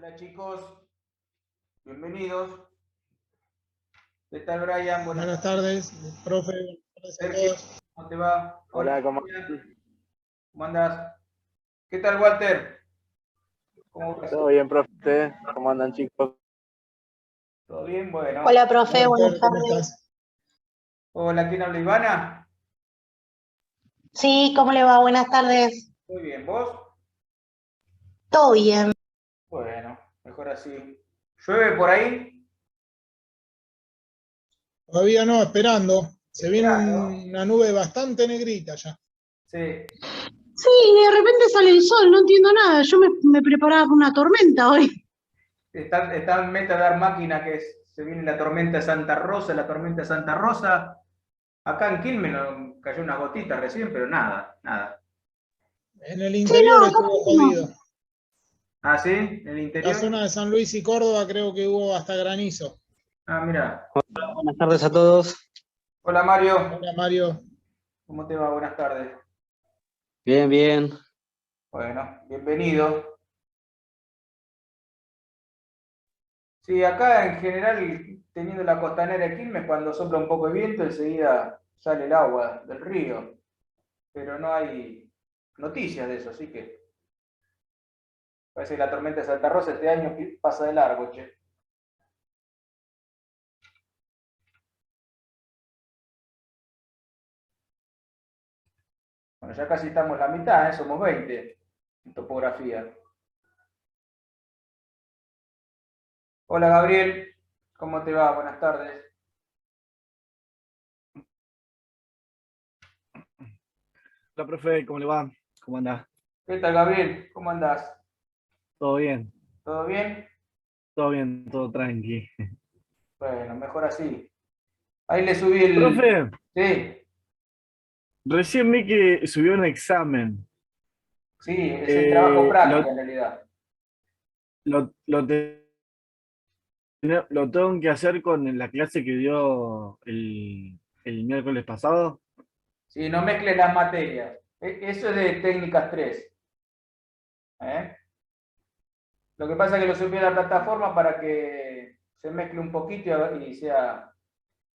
Hola chicos, bienvenidos. ¿Qué tal Brian? Buenas tardes, profe. Buenas tardes a Sergio, todos. ¿cómo te va? Hola, ¿cómo? ¿Cómo andás? ¿Qué tal Walter? ¿Cómo vas? ¿Todo bien, profe? ¿Cómo andan, chicos? ¿Todo bien? Bueno. Hola, profe, buenas Walter, ¿cómo tardes. estás? Hola, ¿quién habla? Ivana. Sí, ¿cómo le va? Buenas tardes. Muy bien, ¿vos? ¿Todo bien? Bueno, mejor así. ¿Llueve por ahí? Todavía no, esperando. Se viene Esperando. una nube bastante negrita ya. Sí. Sí, de repente sale el sol, no entiendo nada. Yo me preparaba para una tormenta hoy. Está en meta de dar máquina se viene la tormenta de Santa Rosa, la tormenta de Santa Rosa. Acá en Quilmes cayó una gotita recién, pero nada, nada. En el Sí, interior no, acá estuvo mismo. jodido. ¿Ah, sí? ¿En el La interior? zona de San Luis y Córdoba creo que hubo hasta granizo. Ah, mira. Buenas tardes a todos. Hola Mario, Hola Mario. ¿cómo te va? Buenas tardes. Bien, bien. Bueno, bienvenido. Sí, acá en general, teniendo la costanera de Quilmes, cuando sopla un poco de viento, enseguida sale el agua del río. Pero no hay noticias de eso, así que parece que la tormenta de Santa Rosa este año pasa de largo, che. Bueno, ya casi estamos la mitad, ¿eh? Somos 20 en topografía. Hola Gabriel, ¿cómo te va? Buenas tardes. Hola, profe, ¿cómo le va? ¿Cómo anda? ¿Qué tal Gabriel? ¿Cómo andás? ¿Todo bien? ¿Todo bien? Todo bien, todo tranqui. Bueno, mejor así. Ahí le subí el... Profe, Sí, recién vi que subió un examen. sí, es el trabajo práctico Lo, en realidad. lo, lo, te- lo tengo que hacer con la clase que dio el miércoles pasado. Sí, no mezcles las materias. Eso es de técnicas 3. ¿Eh? Lo que pasa es que lo subí a la plataforma para que se mezcle un poquito y sea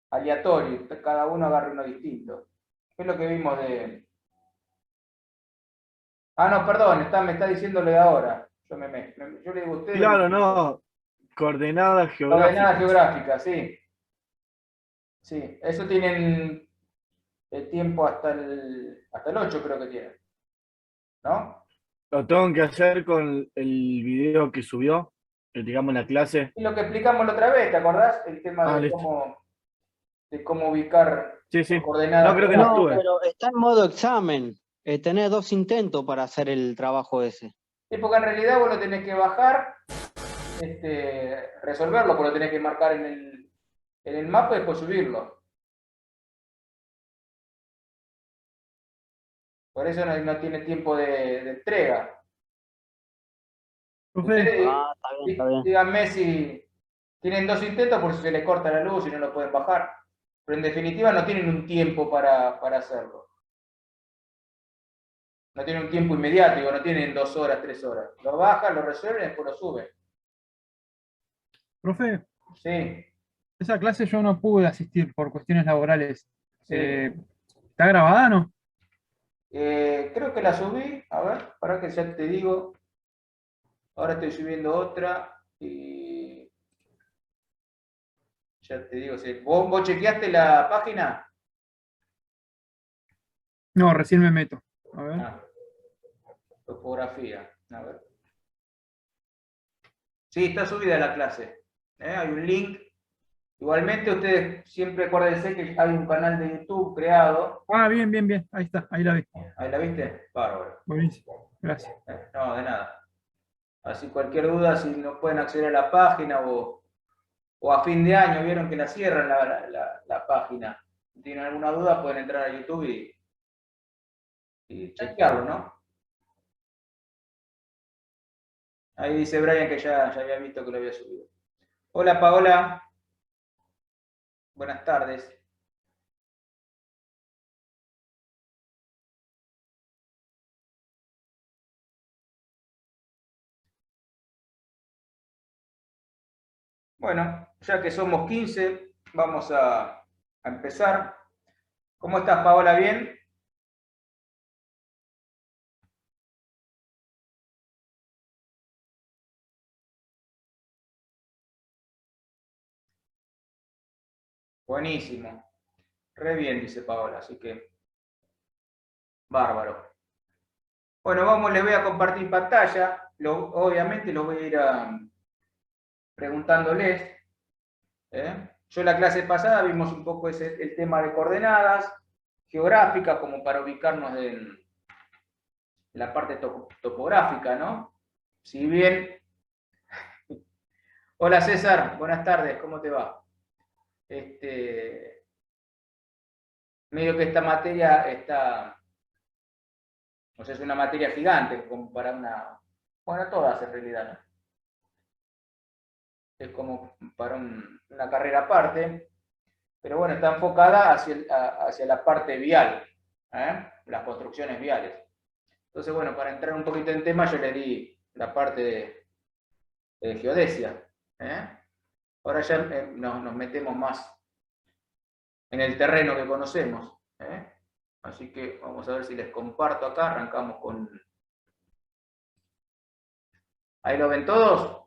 aleatorio. Cada uno agarre uno distinto. ¿Qué es lo que vimos de...? Ah, no, perdón, me está diciéndole de ahora. Yo me mezclo. Yo le digo a ustedes... Claro, no, coordenadas Coordenadas geográficas. geográficas, sí. Sí, eso tienen el tiempo hasta el 8 creo que tienen. ¿No? Lo tengo que hacer con el video que subió, digamos, la clase. Y lo que explicamos la otra vez, ¿te acordás? El tema Ah, de listo. cómo ubicar Sí, sí. por coordenadas No, creo que no No, geográficas. estuve. pero está en modo examen. Tenés 2 intentos para hacer el trabajo ese. Sí, porque en realidad vos lo tenés que bajar, resolverlo, porque lo tenés que marcar en el mapa y después subirlo. Por eso no tiene tiempo de entrega. Profe, Ustedes Ah, está bien, está bien. díganme si tienen 2 intentos por si se les corta la luz y no lo pueden bajar. Pero en definitiva no tienen un tiempo para hacerlo. No tienen un tiempo inmediato, digo, no tienen 2 horas, 3 horas. Lo bajan, lo resuelven y después lo suben. Profe, Sí, esa clase yo no pude asistir por cuestiones laborales. sí. ¿Está grabada, no? Creo que la subí. A ver, para que ya te digo. Ahora estoy subiendo otra y ya te digo. ¿Vos chequeaste la página? No, recién me meto. A ver. Ah, topografía. A ver. Sí, está subida la clase. Hay un link. Igualmente, ustedes siempre acuérdense que hay un canal de YouTube creado. Ah, bien, bien, bien. Ahí está, ahí la vi. ¿Ahí la viste? Bárbaro. Buenísimo. Gracias. No, de nada. Así cualquier duda, si no pueden acceder a la página o a fin de año, vieron que la cierran la página. Si tienen alguna duda, pueden entrar a YouTube y chequearlo, ¿no? Ahí dice Brian que ya había visto que lo había subido. Hola Paola, buenas tardes. Bueno, ya que somos 15, vamos a empezar. ¿Cómo estás, Paola? ¿Bien? Buenísimo. Re bien, dice Paola, así que bárbaro. Bueno, vamos, les voy a compartir pantalla. Obviamente los voy a ir preguntándoles. Yo en la clase pasada vimos un poco el tema de coordenadas geográficas, como para ubicarnos en la parte topográfica, ¿no? Si bien... Hola César, buenas tardes, ¿cómo te va? Medio que esta materia está... O sea, es una materia gigante, como para una... Bueno, todas en realidad, ¿no? Es como para una carrera aparte, pero bueno, está enfocada hacia la parte vial, las construcciones viales. Entonces, bueno, para entrar un poquito en tema, yo le di la parte de geodesia. Ahora ya nos metemos más en el terreno que conocemos. Así que vamos a ver si les comparto acá, arrancamos con... ¿Ahí lo ven todos?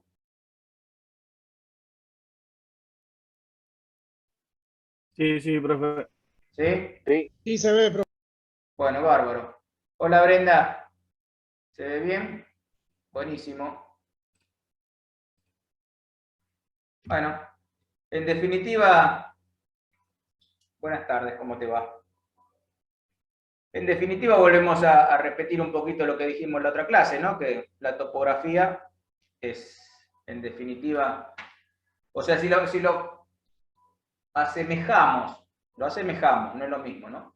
Sí, sí, profe. ¿Sí? Sí, se ve, profe. Bueno, bárbaro. Hola Brenda, ¿se ve bien? Buenísimo. Bueno, en definitiva, buenas tardes, ¿cómo te va? En definitiva, volvemos a repetir un poquito lo que dijimos en la otra clase, ¿no? Que la topografía es, en definitiva, o sea, si lo asemejamos, no es lo mismo, ¿no?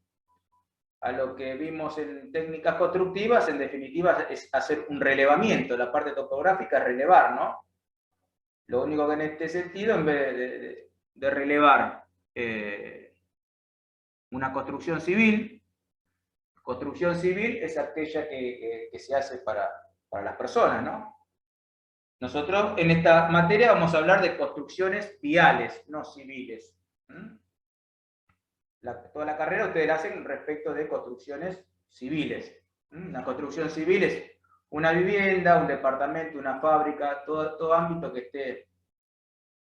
A lo que vimos en técnicas constructivas, en definitiva, es hacer un relevamiento. La parte topográfica es relevar, ¿no? Lo único que en este sentido, en vez de relevar una construcción civil es aquella que se hace para las personas, ¿no? Nosotros en esta materia vamos a hablar de construcciones viales, no civiles. Toda la carrera ustedes la hacen respecto de construcciones civiles. Una construcción civil es una vivienda, un departamento, una fábrica, todo ámbito que esté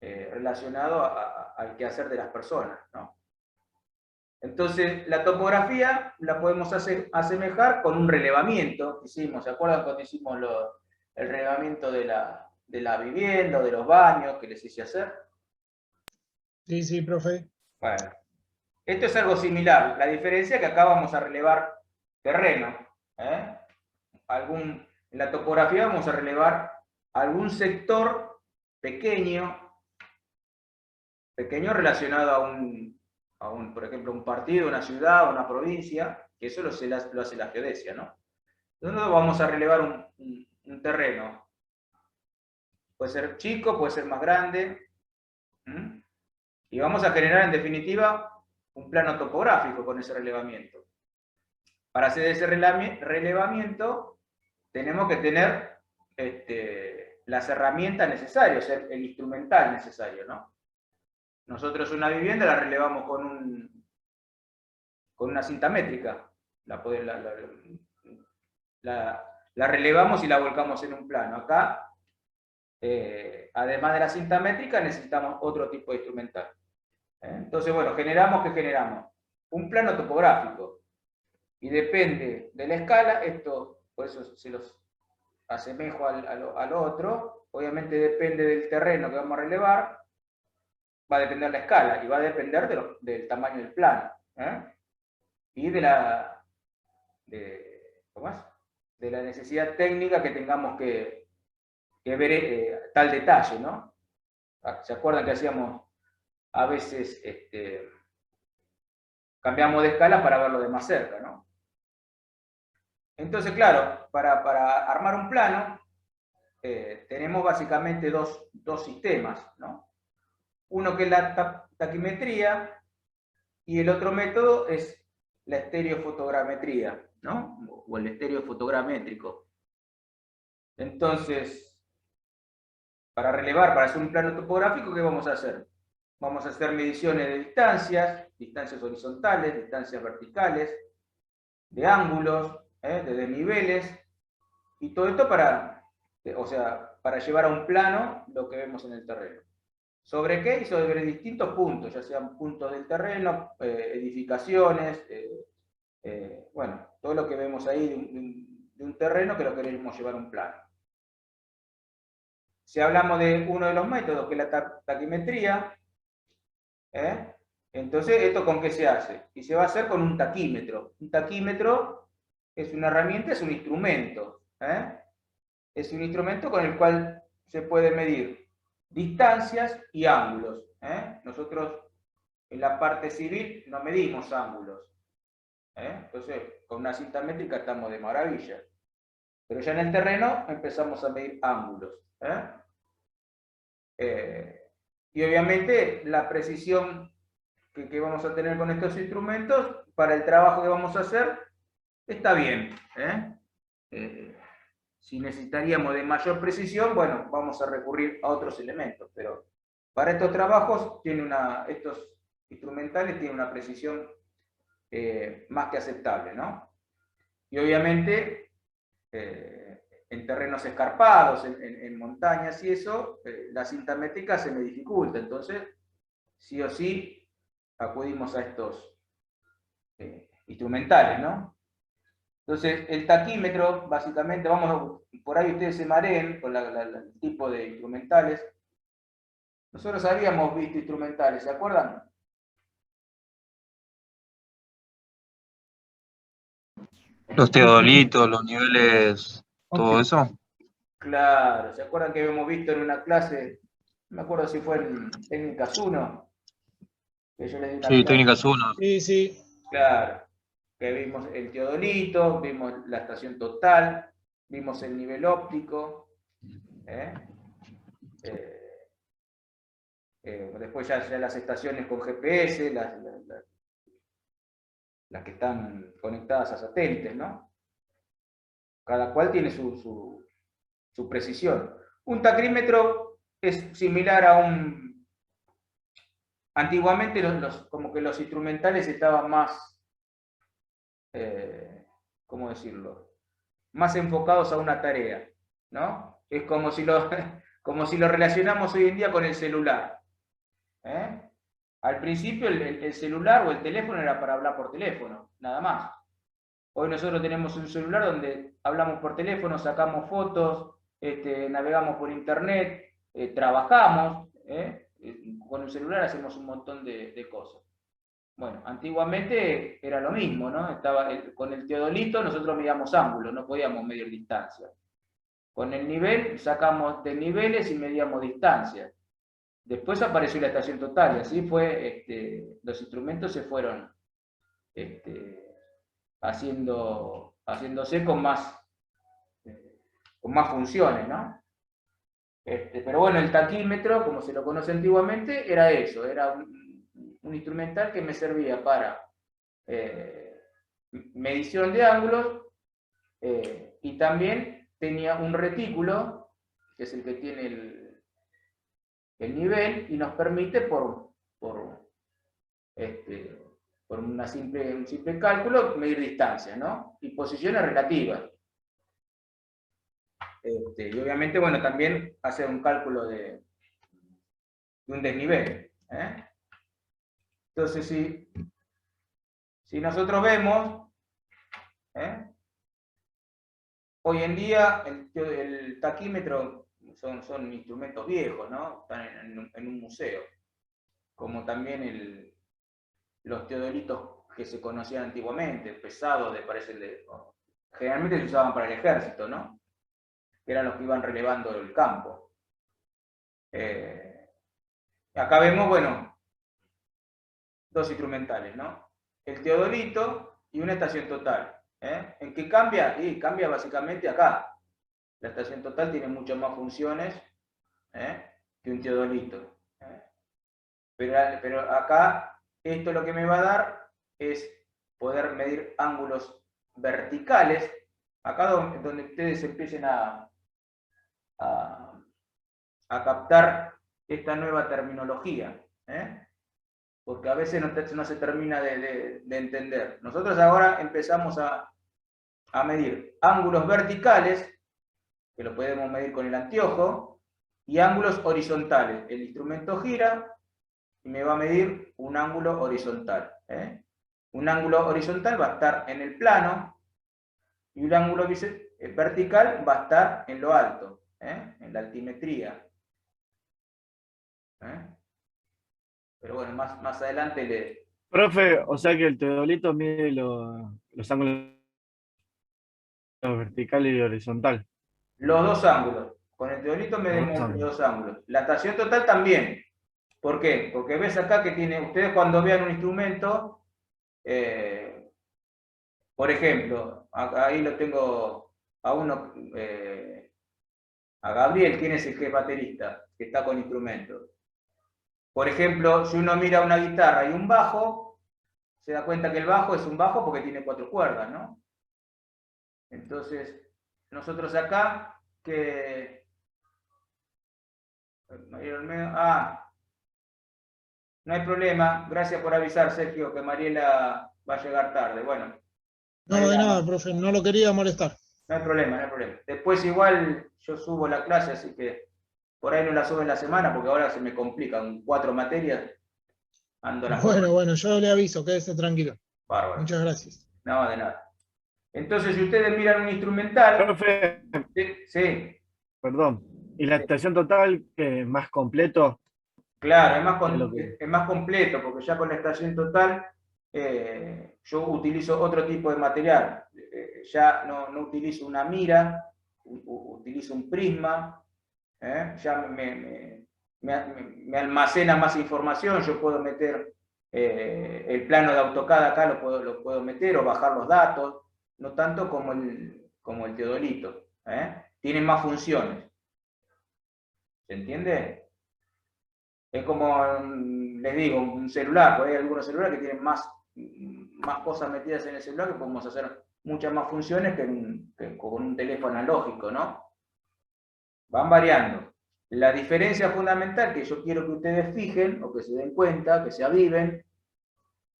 relacionado al quehacer de las personas, ¿no? Entonces, la topografía la podemos asemejar con un relevamiento que hicimos. ¿Se acuerdan cuando hicimos el relevamiento de la vivienda o de los baños que les hice hacer? Sí, sí, profe. Bueno, esto es algo similar. La diferencia es que acá vamos a relevar terreno. En la topografía vamos a relevar algún sector pequeño relacionado a por ejemplo, un partido, una ciudad, una provincia, que eso lo hace la geodesia, ¿no? Entonces vamos a relevar un terreno. Puede ser chico, puede ser más grande. Y vamos a generar, en definitiva, un plano topográfico con ese relevamiento. Para hacer ese relevamiento, tenemos que tener las herramientas necesarias, el instrumental necesario, ¿no? Nosotros una vivienda la relevamos con una cinta métrica. La relevamos y la volcamos en un plano. Acá, además de la cinta métrica, necesitamos otro tipo de instrumental. Entonces, bueno, generamos un plano topográfico. Y depende de la escala, por eso se los asemejo al otro. Obviamente depende del terreno que vamos a relevar. Va a depender la escala y va a depender del tamaño del plano. Y de la necesidad técnica que tengamos que ver tal detalle, ¿no? ¿Se acuerdan que hacíamos a veces, cambiamos de escala para verlo de más cerca, ¿no? Entonces, claro, para armar un plano, tenemos básicamente dos sistemas, ¿no? Uno que es la taquimetría y el otro método es la estereofotogrametría, ¿no? O el estereofotogramétrico. Entonces, para relevar, para hacer un plano topográfico, ¿qué vamos a hacer? Vamos a hacer mediciones de distancias horizontales, distancias verticales, de ángulos, de desniveles, y todo esto para llevar a un plano lo que vemos en el terreno. ¿Sobre qué? Y sobre distintos puntos, ya sean puntos del terreno, edificaciones, bueno, todo lo que vemos ahí de un terreno que lo queremos llevar a un plano. Si hablamos de uno de los métodos, que es la taquimetría, entonces, ¿esto con qué se hace? Y se va a hacer con un taquímetro. Un taquímetro es una herramienta, es un instrumento. Es un instrumento con el cual se puede medir distancias y ángulos. Nosotros en la parte civil no medimos ángulos. Entonces, con una cinta métrica estamos de maravilla. Pero ya en el terreno empezamos a medir ángulos. Y obviamente la precisión que vamos a tener con estos instrumentos para el trabajo que vamos a hacer está bien. Si necesitaríamos de mayor precisión, bueno, vamos a recurrir a otros elementos, pero para estos trabajos estos instrumentales tienen una precisión más que aceptable, ¿no? Y obviamente en terrenos escarpados, en montañas y eso, la cinta métrica se me dificulta, entonces sí o sí acudimos a estos instrumentales, ¿no? Entonces, el taquímetro, básicamente, por ahí ustedes se mareen con el tipo de instrumentales. Nosotros habíamos visto instrumentales, ¿se acuerdan? Los teodolitos, los niveles, todo eso. Claro, ¿se acuerdan que habíamos visto en una clase? No me acuerdo si fue en Técnicas 1. Que yo les di una Sí, clase. Técnicas 1. Sí, sí. Claro, que vimos el teodolito, vimos la estación total, vimos el nivel óptico. Después ya las estaciones con GPS, las que están conectadas a satélites, ¿no? Cada cual tiene su precisión. Un taquímetro es similar a un... Antiguamente como que los instrumentales estaban más, ¿cómo decirlo? Más enfocados a una tarea, ¿no? Es como si lo relacionamos hoy en día con el celular. Al principio el celular o el teléfono era para hablar por teléfono, nada más. Hoy nosotros tenemos un celular donde hablamos por teléfono, sacamos fotos, navegamos por internet, trabajamos, con el celular hacemos un montón de cosas. Bueno, antiguamente era lo mismo, ¿no? Con el teodolito nosotros medíamos ángulos, no podíamos medir distancia. Con el nivel sacamos desniveles y medíamos distancia. Después apareció la estación total y así fue, los instrumentos se fueron haciéndose con más funciones, ¿no? Pero bueno, el taquímetro, como se lo conoce antiguamente, era eso, era un instrumental que me servía para medición de ángulos y también tenía un retículo, que es el que tiene el nivel, y nos permite por un simple cálculo medir distancias, ¿no? Y posiciones relativas. Y obviamente, bueno, también hacer un cálculo de un desnivel. Entonces, si nosotros vemos, hoy en día el taquímetro son instrumentos viejos, ¿no? Están en un museo, como también los teodolitos que se conocían antiguamente, pesados, generalmente se usaban para el ejército, ¿no? Que eran los que iban relevando el campo. Acá vemos, bueno, dos instrumentales, ¿no? El teodolito y una estación total. ¿En qué cambia? Y cambia básicamente acá. La estación total tiene muchas más funciones que un teodolito. Pero acá, esto lo que me va a dar es poder medir ángulos verticales. Acá donde ustedes empiecen a a captar esta nueva terminología, porque a veces no se termina de entender. Nosotros ahora empezamos a medir ángulos verticales, que lo podemos medir con el anteojo, y ángulos horizontales. El instrumento gira y me va a medir un ángulo horizontal. Un ángulo horizontal va a estar en el plano y un ángulo vertical va a estar en lo alto, en la altimetría. Pero bueno, más adelante le... Profe, o sea que el teodolito mide los ángulos vertical y horizontal. Los dos ángulos. Con el teodolito Los dos medimos los ángulos. dos ángulos. La estación total también. ¿Por qué? Porque ves acá que tiene, ustedes cuando vean un instrumento, por ejemplo, ahí lo tengo a uno, a Gabriel, ¿quién es el que es baterista? Que está con instrumentos. Por ejemplo, si uno mira una guitarra y un bajo, se da cuenta que el bajo es un bajo porque tiene 4 cuerdas, ¿no? Entonces, nosotros acá, que... no hay problema. Gracias por avisar, Sergio, que Mariela va a llegar tarde. Bueno. No, de nada, profe, no lo quería molestar. No hay problema, no hay problema. Después igual yo subo la clase, así que por ahí no la subo en la semana, porque ahora se me complican 4 materias. Ando la Bueno, yo le aviso, quédese tranquilo. Bárbaro. Muchas gracias. No, de nada. Entonces, si ustedes miran un instrumental... Profe, Sí. perdón. ¿Y la estación total más completo? Claro, es más completo, porque ya con la estación total yo utilizo otro tipo de material. Ya no utilizo una mira, utilizo un prisma, ya me almacena más información, yo puedo meter el plano de AutoCAD acá, lo puedo meter o bajar los datos, no tanto como el teodolito. Tiene más funciones. ¿Se entiende? Es como, les digo, un celular, por ahí hay algunos celulares que tienen más cosas metidas en el celular, que podemos hacer muchas más funciones que con un teléfono analógico, ¿no? Van variando. La diferencia fundamental que yo quiero que ustedes fijen, o que se den cuenta, que se aviven,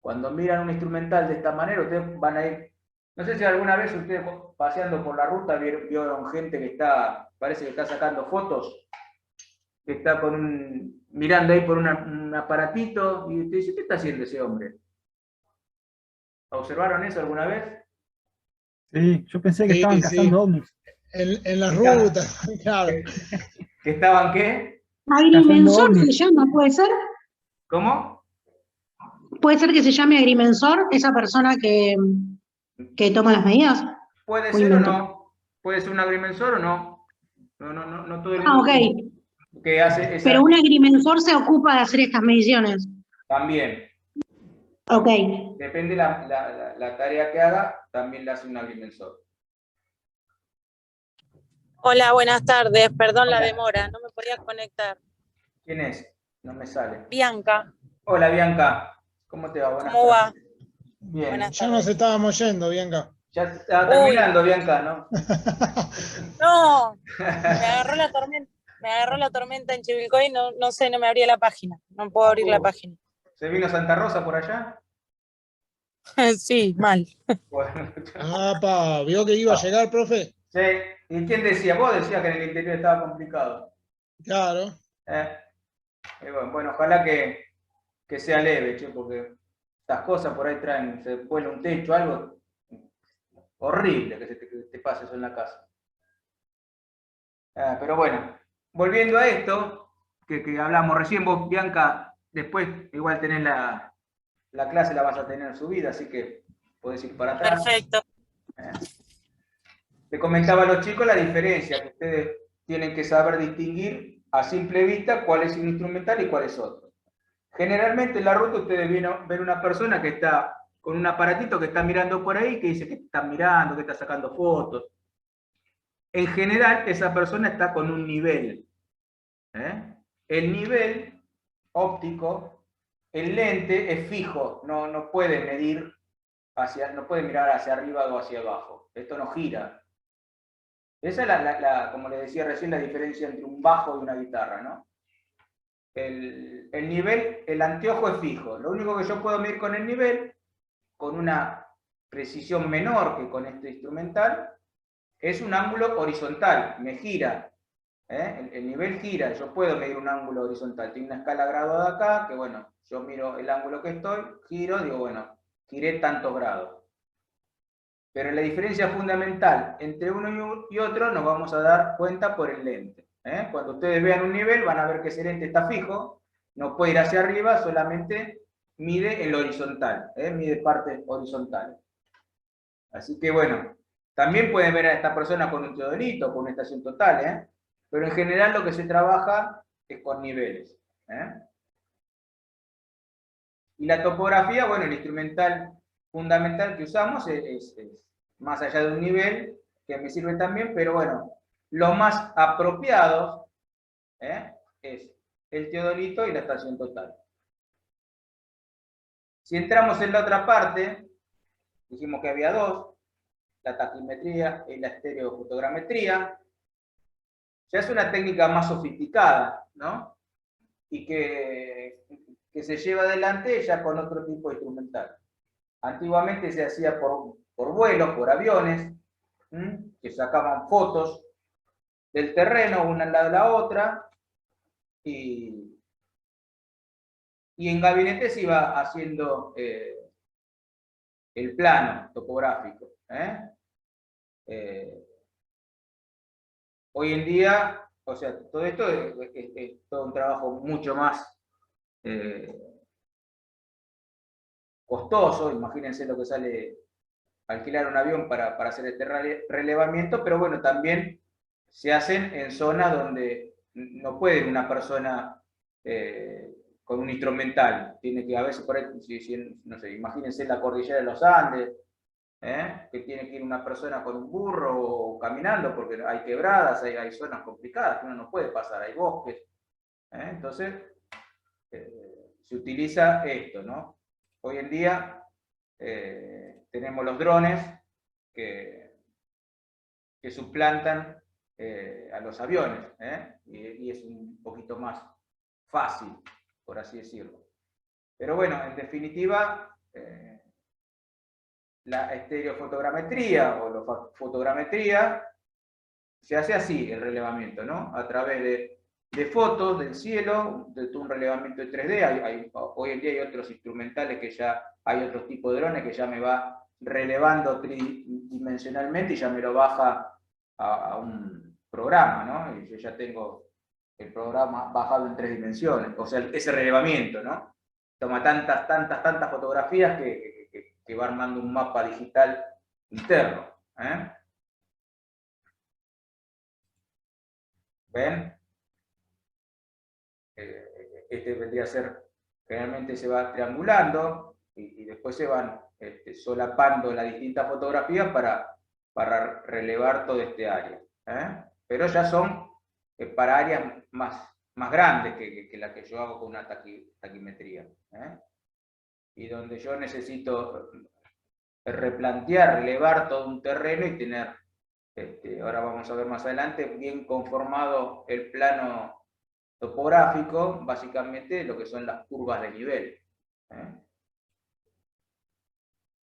cuando miran un instrumental de esta manera, ustedes van a ir... No sé si alguna vez ustedes paseando por la ruta vieron gente que parece que está sacando fotos, que está mirando ahí por un aparatito, y usted dice, ¿qué está haciendo ese hombre? ¿Observaron eso alguna vez? Sí, yo pensé que Sí, estaban sí. cazando ovnis. En las rutas, claro. ¿Que estaban qué? Agrimensor ovnis. se llama, ¿puede ser? ¿Cómo? ¿Puede ser que se llame agrimensor esa persona que toma las medidas? Puede O ser o invento. no. Puede ser un agrimensor o no. No todo el Ah, mundo ok. que hace esa... Pero un agrimensor se ocupa de hacer estas mediciones. También. Ok. Depende la tarea que haga, también le hace un agrimensor. Hola, buenas tardes. Perdón la Hola. demora, no me podía conectar. ¿Quién es? No me sale. Bianca, Hola, Bianca. ¿Cómo te va? Buenas ¿cómo va? tardes. Bien. Buenas Ya nos estábamos yendo, Bianca. Ya está terminando, Bianca, ¿no? No, me agarró la tormenta en Chivilcoy, no sé, no me abría la página. No puedo abrir la página. ¿Se vino Santa Rosa por allá? Sí, mal. Bueno. Apa, ¿vio que iba a llegar, profe? Sí. ¿Y quién decía? Vos decías que en el interior estaba complicado. Claro. Bueno, ojalá que sea leve, che, porque estas cosas por ahí traen, se vuela un techo, algo horrible que te pase eso en la casa. Pero bueno, volviendo a esto, que hablamos recién, vos, Bianca, después igual tenés la clase, la vas a tener subida, así que podés ir para atrás. Perfecto. Te comentaba a los chicos la diferencia, que ustedes tienen que saber distinguir a simple vista cuál es un instrumental y cuál es otro. Generalmente en la ruta ustedes ven una persona que está con un aparatito que está mirando por ahí, que dice que está mirando, que está sacando fotos. En general, esa persona está con un nivel. El nivel óptico, el lente es fijo, no puede medir no puede mirar hacia arriba o hacia abajo. Esto no gira. Esa es como les decía recién, la diferencia entre un bajo y una guitarra, ¿no? El nivel, el anteojo es fijo. Lo único que yo puedo medir con el nivel, con una precisión menor que con este instrumental, es un ángulo horizontal, me gira. El nivel gira, yo puedo medir un ángulo horizontal. Tiene una escala graduada acá, que bueno, yo miro el ángulo que estoy, giro, digo, bueno, giré tantos grados. Pero la diferencia fundamental entre uno y otro nos vamos a dar cuenta por el lente. Cuando ustedes vean un nivel van a ver que ese lente está fijo, no puede ir hacia arriba, solamente mide el horizontal, mide partes horizontales. Así que bueno, también pueden ver a esta persona con un teodolito, con una estación total, pero en general lo que se trabaja es con niveles. Y la topografía, bueno, el instrumental fundamental que usamos es más allá de un nivel, que me sirve también, pero bueno, los más apropiados es el teodolito y la estación total. Si entramos en la otra parte, dijimos que había dos, la taquimetría y la estereofotogrametría. Ya es una técnica más sofisticada, ¿no? Y que se lleva adelante ya con otro tipo de instrumental. Antiguamente se hacía por vuelos, por aviones, que sacaban fotos del terreno una al lado de la otra, y en gabinete se iba haciendo el plano topográfico. Hoy en día, o sea, todo esto es todo un trabajo mucho más costoso. Imagínense lo que sale alquilar un avión para hacer este relevamiento, pero bueno, también se hacen en zonas donde no puede una persona con un instrumental, tiene que a veces, por ahí, no sé, imagínense la cordillera de los Andes, que tiene que ir una persona con un burro o caminando, porque hay quebradas, hay zonas complicadas que uno no puede pasar, hay bosques. Entonces, se utiliza esto, ¿no? Hoy en día tenemos los drones que suplantan a los aviones, y es un poquito más fácil, por así decirlo. Pero bueno, en definitiva, la estereofotogrametría o la fotogrametría se hace así, el relevamiento, ¿no? A través de fotos del cielo, de un relevamiento de 3D. Hoy en día hay otros instrumentales que ya, hay otros tipos de drones que ya me va relevando tridimensionalmente y ya me lo baja a un programa, ¿no? Y yo ya tengo el programa bajado en 3 dimensiones, o sea, ese relevamiento, ¿no? Toma tantas fotografías que va armando un mapa digital interno. ¿Ven? Este vendría a ser, generalmente se va triangulando y después se van solapando las distintas fotografías para relevar todo este área. Pero ya son para áreas más grandes que la que yo hago con una taquimetría. Y donde yo necesito replantear, relevar todo un terreno y tener, ahora vamos a ver más adelante, bien conformado el plano topográfico, básicamente lo que son las curvas de nivel.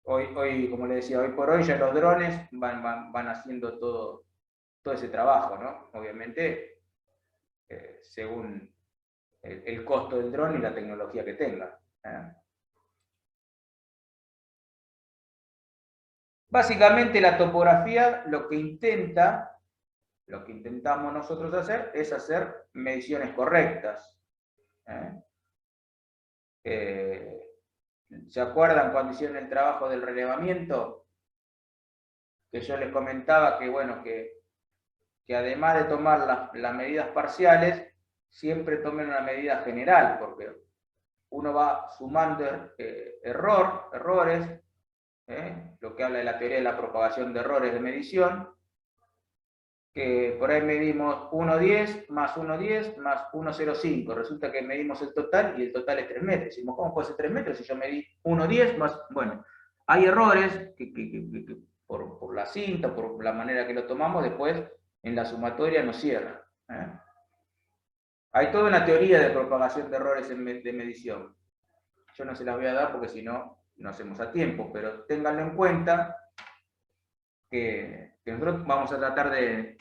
Hoy, como les decía, hoy por hoy ya los drones van haciendo todo ese trabajo, ¿no? Obviamente, según el costo del dron y la tecnología que tenga. Básicamente la topografía lo que intentamos nosotros hacer es hacer mediciones correctas. ¿Se acuerdan cuando hicieron el trabajo del relevamiento? Que yo les comentaba que, bueno, que además de tomar las medidas parciales, siempre tomen una medida general, porque uno va sumando errores, lo que habla de la teoría de la propagación de errores de medición, que por ahí medimos 1,10 más 1,10 más 1,05. Resulta que medimos el total y el total es 3 metros. Decimos, ¿cómo puede ser 3 metros si yo medí 1,10 más? Bueno, hay errores que por la cinta, por la manera que lo tomamos, después en la sumatoria no cierra. Hay toda una teoría de propagación de errores de medición. Yo no se las voy a dar porque si no, no hacemos a tiempo, pero ténganlo en cuenta que nosotros vamos a tratar de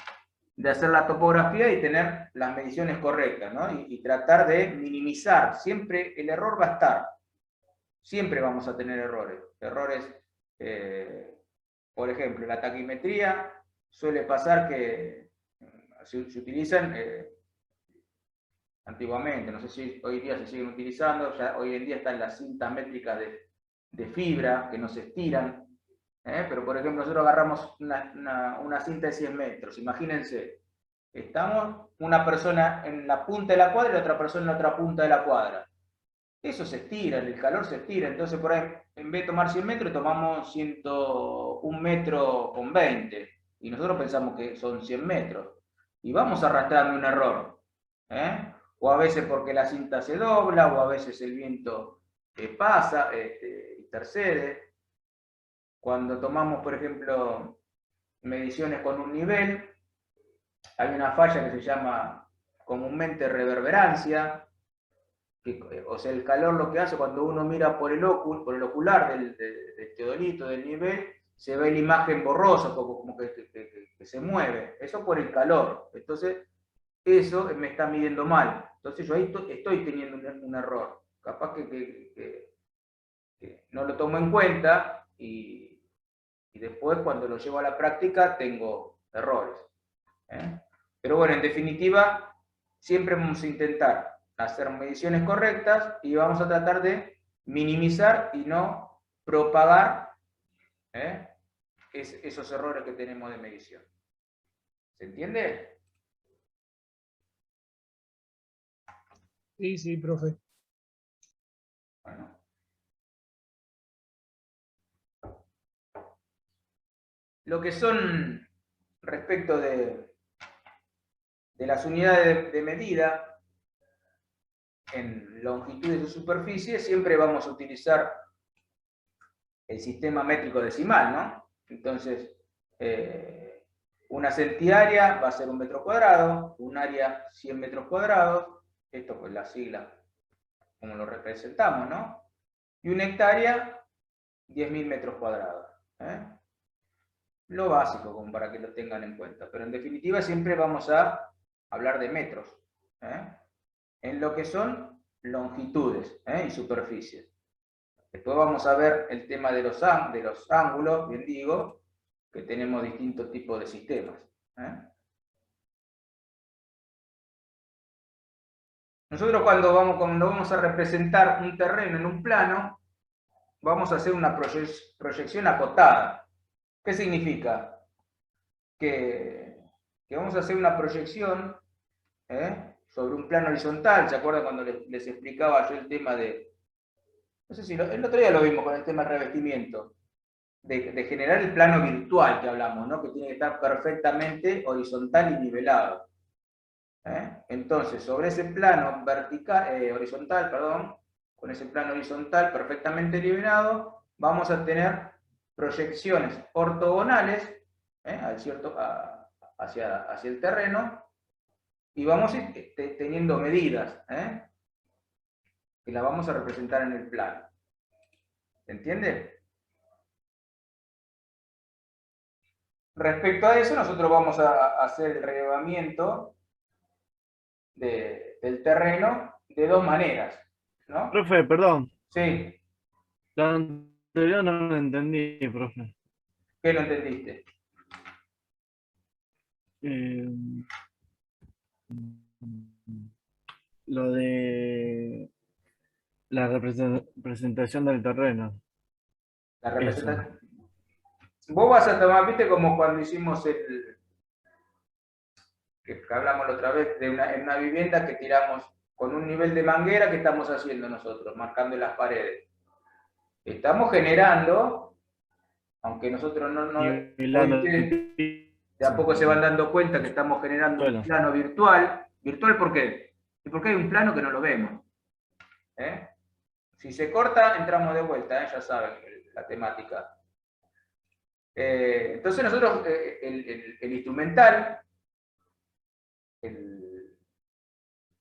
hacer la topografía y tener las mediciones correctas, ¿no? Y tratar de minimizar. Siempre el error va a estar. Siempre vamos a tener errores. Por ejemplo, la taquimetría suele pasar que se utilizan antiguamente, no sé si hoy día se siguen utilizando, ya hoy en día están las cintas métricas de fibra que no se estiran, pero por ejemplo nosotros agarramos una cinta de 100 metros, imagínense, estamos una persona en la punta de la cuadra y otra persona en la otra punta de la cuadra. Eso se estira, el calor se estira, entonces por ahí en vez de tomar 100 metros tomamos 101 metros con 20 y nosotros pensamos que son 100 metros y vamos arrastrando un error, o a veces porque la cinta se dobla, o a veces el viento pasa, intercede. Cuando tomamos, por ejemplo, mediciones con un nivel, hay una falla que se llama comúnmente reverberancia, o sea, el calor lo que hace cuando uno mira por el ocular del teodolito, del nivel, se ve la imagen borrosa, como que se mueve. Eso por el calor. Entonces, eso me está midiendo mal. Entonces yo ahí estoy teniendo un error. Capaz que no lo tomo en cuenta y después cuando lo llevo a la práctica tengo errores. Pero bueno, en definitiva, siempre vamos a intentar hacer mediciones correctas y vamos a tratar de minimizar y no propagar esos errores que tenemos de medición. ¿Se entiende? Sí, sí, profe. Bueno. Lo que son respecto de las unidades de medida en longitudes de superficie, siempre vamos a utilizar el sistema métrico decimal, ¿no? Entonces, una centiárea va a ser 1 metro cuadrado, un área 100 metros cuadrados, esto pues la sigla como lo representamos, ¿no? Y una hectárea, 10.000 metros cuadrados. Lo básico, como para que lo tengan en cuenta. Pero en definitiva siempre vamos a hablar de metros. En lo que son longitudes y superficies. Después vamos a ver el tema de los ángulos, bien digo, que tenemos distintos tipos de sistemas. Nosotros cuando vamos a representar un terreno en un plano, vamos a hacer una proyección acotada. ¿Qué significa? Que vamos a hacer una proyección sobre un plano horizontal. ¿Se acuerdan cuando les explicaba yo el tema de... No sé si el otro día lo vimos con el tema del revestimiento. De generar el plano virtual que hablamos, ¿no? Que tiene que estar perfectamente horizontal y nivelado. Entonces, sobre ese plano horizontal, con ese plano horizontal perfectamente nivelado, vamos a tener proyecciones ortogonales hacia el terreno y vamos a ir teniendo medidas que las vamos a representar en el plano. ¿Se entiende? Respecto a eso, nosotros vamos a hacer el relevamiento del terreno de dos maneras, ¿no? Profe, perdón. Sí. La anterior no lo entendí, profe. ¿Qué no entendiste? Lo de la representación del terreno. La representación. Vos vas a tomar, viste, como cuando hicimos que hablamos la otra vez, en una vivienda que tiramos con un nivel de manguera que estamos haciendo nosotros, marcando las paredes. Estamos generando, aunque nosotros de a poco se van dando cuenta que estamos generando un plano virtual. ¿Virtual por qué? Y porque hay un plano que no lo vemos. Si se corta, entramos de vuelta, ya saben la temática. Entonces nosotros, el instrumental, el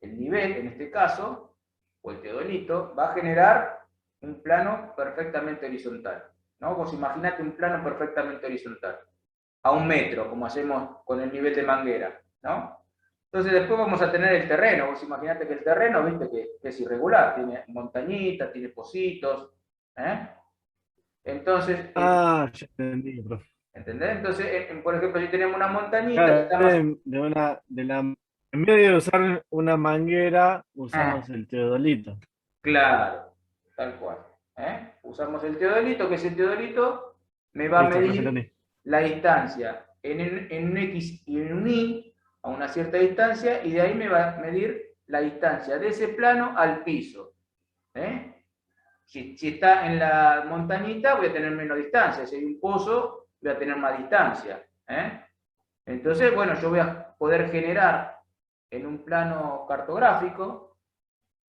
nivel, en este caso, o el teodolito, va a generar un plano perfectamente horizontal, ¿no? Vos imaginate un plano perfectamente horizontal, a 1 metro, como hacemos con el nivel de manguera, ¿no? Entonces después vamos a tener el terreno. Vos imaginate que el terreno, viste, que es irregular, tiene montañitas, tiene pocitos, ¿eh? Entonces, Ah, ya entendí, profe. ¿entendés? Entonces, por ejemplo, si tenemos una montañita, Claro, que está más... en vez de usar una manguera, usamos el teodolito. Claro, tal cual. ¿Eh? Usamos el teodolito, que ese teodolito me va a Listo, profe, medir entendí. la distancia en un X y en un Y, a una cierta distancia, y de ahí me va a medir la distancia de ese plano al piso. ¿Eh? Si está en la montañita, voy a tener menos distancia. Si hay un pozo, voy a tener más distancia. ¿Eh? Entonces, bueno, yo voy a poder generar en un plano cartográfico,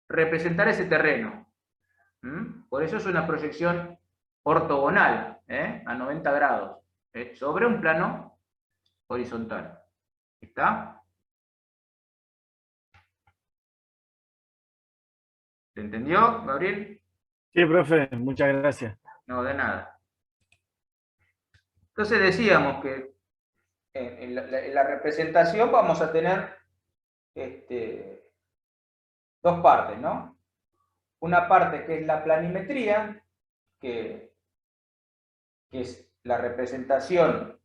representar ese terreno. Por eso es una proyección ortogonal, a 90 grados, sobre un plano horizontal. ¿Está? ¿Se entendió, Gabriel? Sí, profe, muchas gracias. No, de nada. Entonces decíamos que en la representación vamos a tener dos partes, ¿no? Una parte que es la planimetría, que es la representación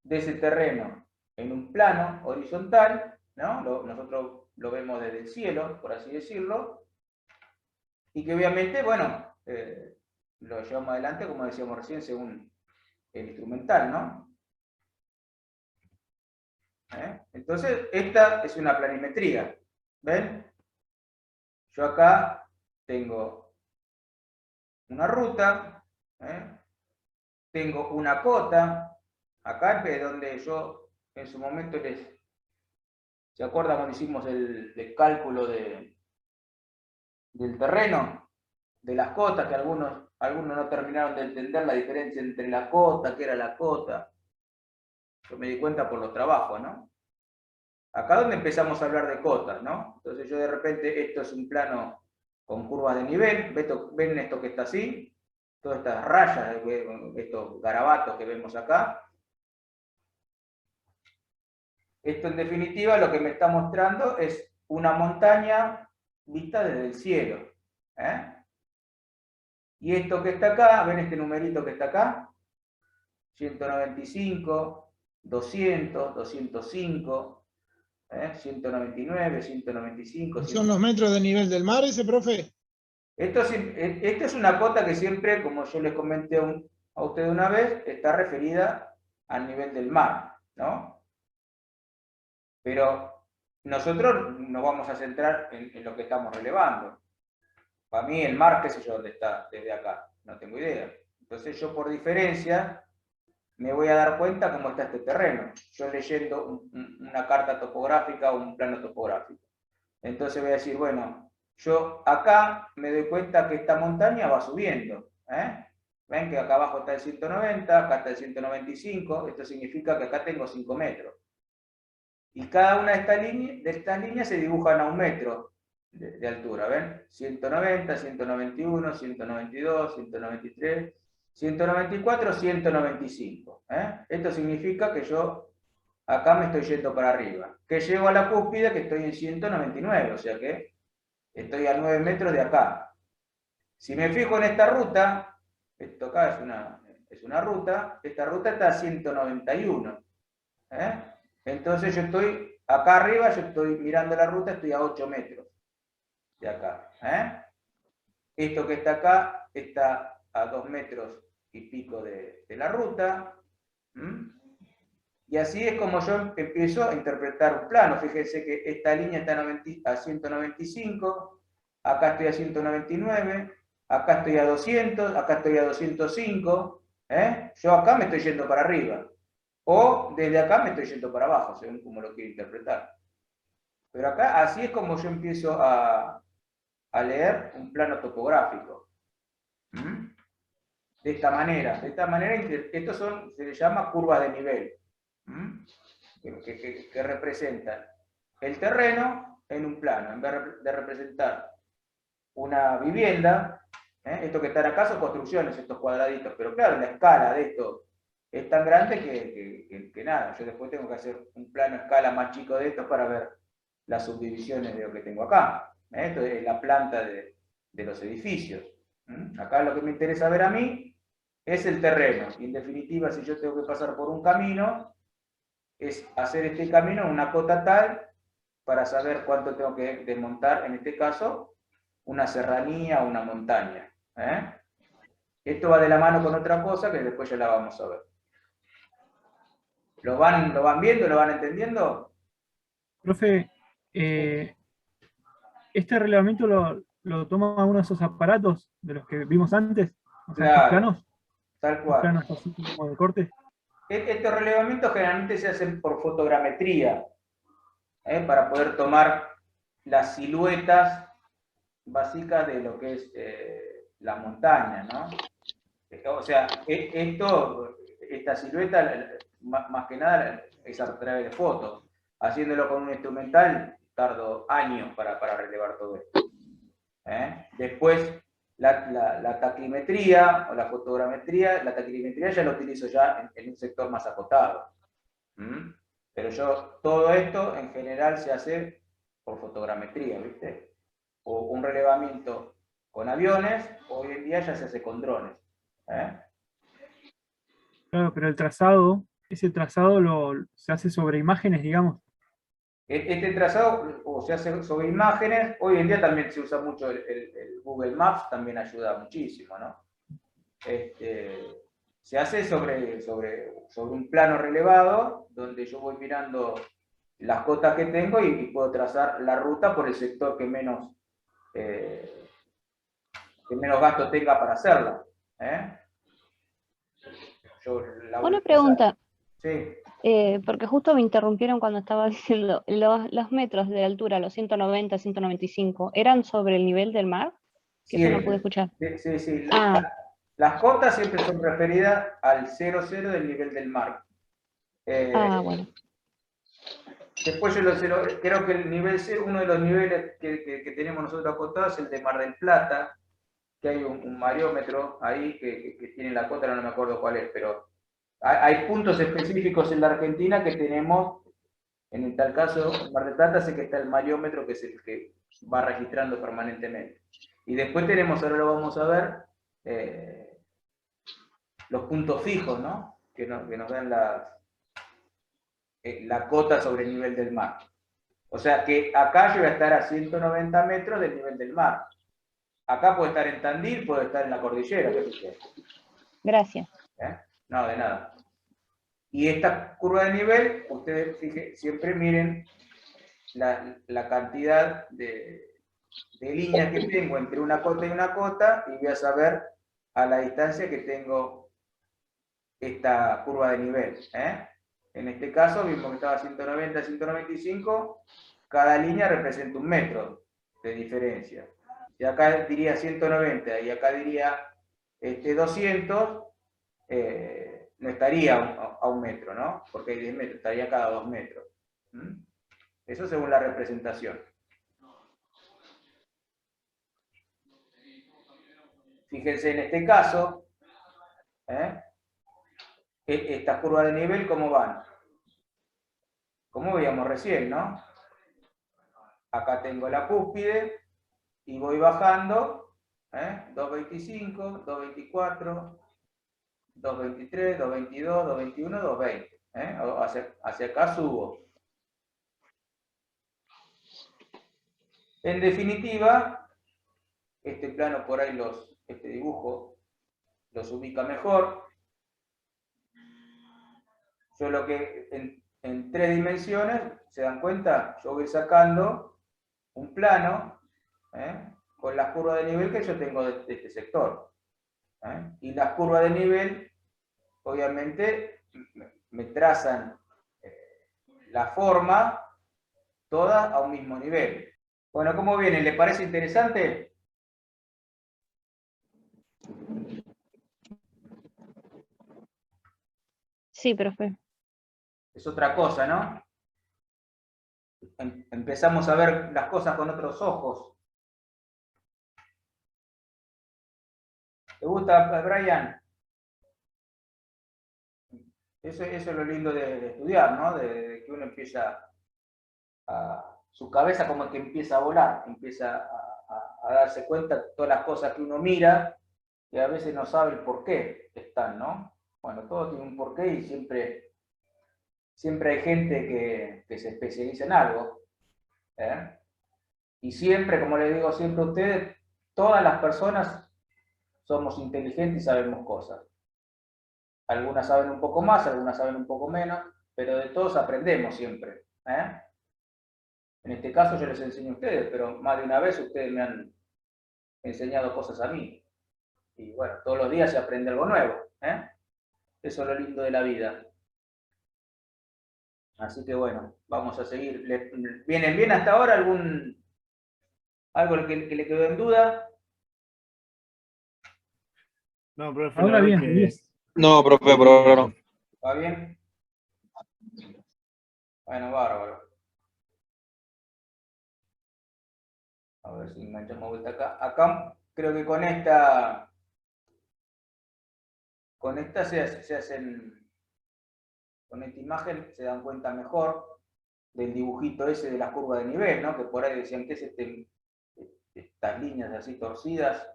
de ese terreno en un plano horizontal, ¿no? Nosotros lo vemos desde el cielo, por así decirlo, y que obviamente, bueno, lo llevamos adelante, como decíamos recién, según el instrumental, ¿no? Entonces, esta es una planimetría, ¿ven? Yo acá tengo una ruta, tengo una cota, acá es donde yo en su momento ¿se acuerdan cuando hicimos el cálculo del terreno? De las cotas, que algunos no terminaron de entender la diferencia entre la cota, que era la cota. Yo me di cuenta por los trabajos, ¿no? Acá donde empezamos a hablar de cotas, ¿no? Entonces yo de repente, esto es un plano con curvas de nivel, ven esto que está así, todas estas rayas, estos garabatos que vemos acá. Esto en definitiva lo que me está mostrando es una montaña vista desde el cielo. Y esto que está acá, ven este numerito que está acá, 195, 200, 205, 199, 195. ¿Son los metros de nivel del mar ese, profe? Esto es una cota que siempre, como yo les comenté a ustedes una vez, está referida al nivel del mar, ¿no? Pero nosotros nos vamos a centrar en lo que estamos relevando. Para mí el mar, qué sé yo dónde está desde acá, no tengo idea. Entonces yo por diferencia me voy a dar cuenta cómo está este terreno, yo leyendo una carta topográfica o un plano topográfico. Entonces voy a decir, bueno, yo acá me doy cuenta que esta montaña va subiendo. Ven que acá abajo está el 190, acá está el 195, esto significa que acá tengo 5 metros. Y cada una de estas líneas se dibujan a 1 metro de altura, ¿ven? 190, 191, 192, 193, 194, 195. Esto significa que yo acá me estoy yendo para arriba. Que llego a la cúspide, que estoy en 199, o sea que estoy a 9 metros de acá. Si me fijo en esta ruta, esto acá es una ruta, esta ruta está a 191. Entonces yo estoy acá arriba, yo estoy mirando la ruta, estoy a 8 metros de acá. Esto que está acá está a 2 metros y pico de la ruta. Y así es como yo empiezo a interpretar un plano. Fíjense que esta línea está a 195, acá estoy a 199, acá estoy a 200, acá estoy a 205. Yo acá me estoy yendo para arriba. O desde acá me estoy yendo para abajo, según como lo quiero interpretar. Pero acá así es como yo empiezo a leer un plano topográfico. De esta manera, estos se les llama curvas de nivel, que representan el terreno en un plano, en vez de representar una vivienda. Esto que están acá son construcciones, estos cuadraditos, pero claro, la escala de esto es tan grande que nada, yo después tengo que hacer un plano a escala más chico de esto para ver las subdivisiones de lo que tengo acá. Esto es la planta de los edificios. Acá lo que me interesa ver a mí es el terreno, y en definitiva, si yo tengo que pasar por un camino, es hacer este camino en una cota tal para saber cuánto tengo que desmontar, en este caso, una serranía o una montaña. Esto va de la mano con otra cosa que después ya la vamos a ver. ¿Lo van viendo? ¿Lo van entendiendo? Profe, ¿este relevamiento lo toma uno de esos aparatos de los que vimos antes? O sea, estos Claro, planos, tal estos cual. planos así como de corte. Estos relevamientos generalmente se hacen por fotogrametría, para poder tomar las siluetas básicas de lo que es la montaña, ¿no? O sea, esta silueta, más que nada, es a través de fotos. Haciéndolo con un instrumental, tardo años para relevar todo esto. Después, la taquimetría o la fotogrametría, la taquimetría ya la utilizo ya en un sector más acotado. Pero todo esto en general se hace por fotogrametría, ¿viste? O un relevamiento con aviones, hoy en día ya se hace con drones. Claro, pero el trazado, ese trazado se hace sobre imágenes, digamos. Este trazado o se hace sobre imágenes, hoy en día también se usa mucho el Google Maps, también ayuda muchísimo, ¿no? Se hace sobre un plano relevado, donde yo voy mirando las cotas que tengo y puedo trazar la ruta por el sector que menos gasto tenga para hacerla. Una pregunta, Sí. porque justo me interrumpieron cuando estaba diciendo, los metros de altura, los 190, 195, ¿eran sobre el nivel del mar? Que eso no pude escuchar. Sí. Ah. Las cotas siempre son referidas al 0,0 del nivel del mar. Bueno. Después creo que el nivel 0, uno de los niveles que tenemos nosotros acotados es el de Mar del Plata, que hay un mareómetro ahí que tiene la cota, no me acuerdo cuál es, pero hay puntos específicos en la Argentina que tenemos, en tal caso, en Mar del Plata sé que está el mareómetro, que es el que va registrando permanentemente. Y después tenemos, ahora lo vamos a ver, los puntos fijos, ¿no? Que nos dan la cota sobre el nivel del mar. O sea que acá yo voy a estar a 190 metros del nivel del mar. Acá puede estar en Tandil, puede estar en la cordillera. Gracias. No, de nada. Y esta curva de nivel, ustedes siempre miren la cantidad de líneas que tengo entre una cota y una cota, y voy a saber a la distancia que tengo esta curva de nivel. En este caso, vimos que estaba 190, 195, cada línea representa 1 metro de diferencia. Si acá diría 190 y acá diría 200, no estaría a 1 metro, ¿no? Porque hay 10 metros, estaría cada 2 metros. Eso según la representación. Fíjense en este caso, estas curvas de nivel, ¿cómo van? Como veíamos recién, ¿no? Acá tengo la cúspide y voy bajando, 225, 224, 223, 222, 221, 220. Hacia acá subo. En definitiva, este plano por ahí, este dibujo, los ubica mejor. Yo lo que en 3 dimensiones, ¿se dan cuenta? Yo voy sacando un plano con las curvas de nivel que yo tengo de este sector. Y las curvas de nivel, obviamente, me trazan la forma toda a un mismo nivel. Bueno, ¿cómo viene? ¿Le parece interesante? Sí, profe. Es otra cosa, ¿no? empezamos a ver las cosas con otros ojos. ¿Te gusta, Brian? Eso es lo lindo de estudiar, ¿no? De que uno empieza su cabeza como que empieza a volar, empieza a darse cuenta de todas las cosas que uno mira y a veces no sabe el por qué están, ¿no? Bueno, todo tiene un porqué y siempre hay gente que se especializa en algo. Y siempre, como les digo siempre a ustedes, todas las personas somos inteligentes y sabemos cosas. Algunas saben un poco más, algunas saben un poco menos, pero de todos aprendemos siempre. En este caso yo les enseño a ustedes, pero más de una vez ustedes me han enseñado cosas a mí. Y bueno, todos los días se aprende algo nuevo. Eso es lo lindo de la vida. Así que bueno, vamos a seguir. ¿Vienen bien hasta ahora? ¿Algo que le quedó en duda? No, profe, Ahora la bien, verdad que- 10. No, profe, por ahora no. ¿Va bien? Bueno, bárbaro. A ver si enganchamos vuelta acá. Acá creo que con esta se hacen, con esta imagen se dan cuenta mejor del dibujito ese de la curva de nivel, ¿no? Que por ahí decían que es estas líneas así torcidas.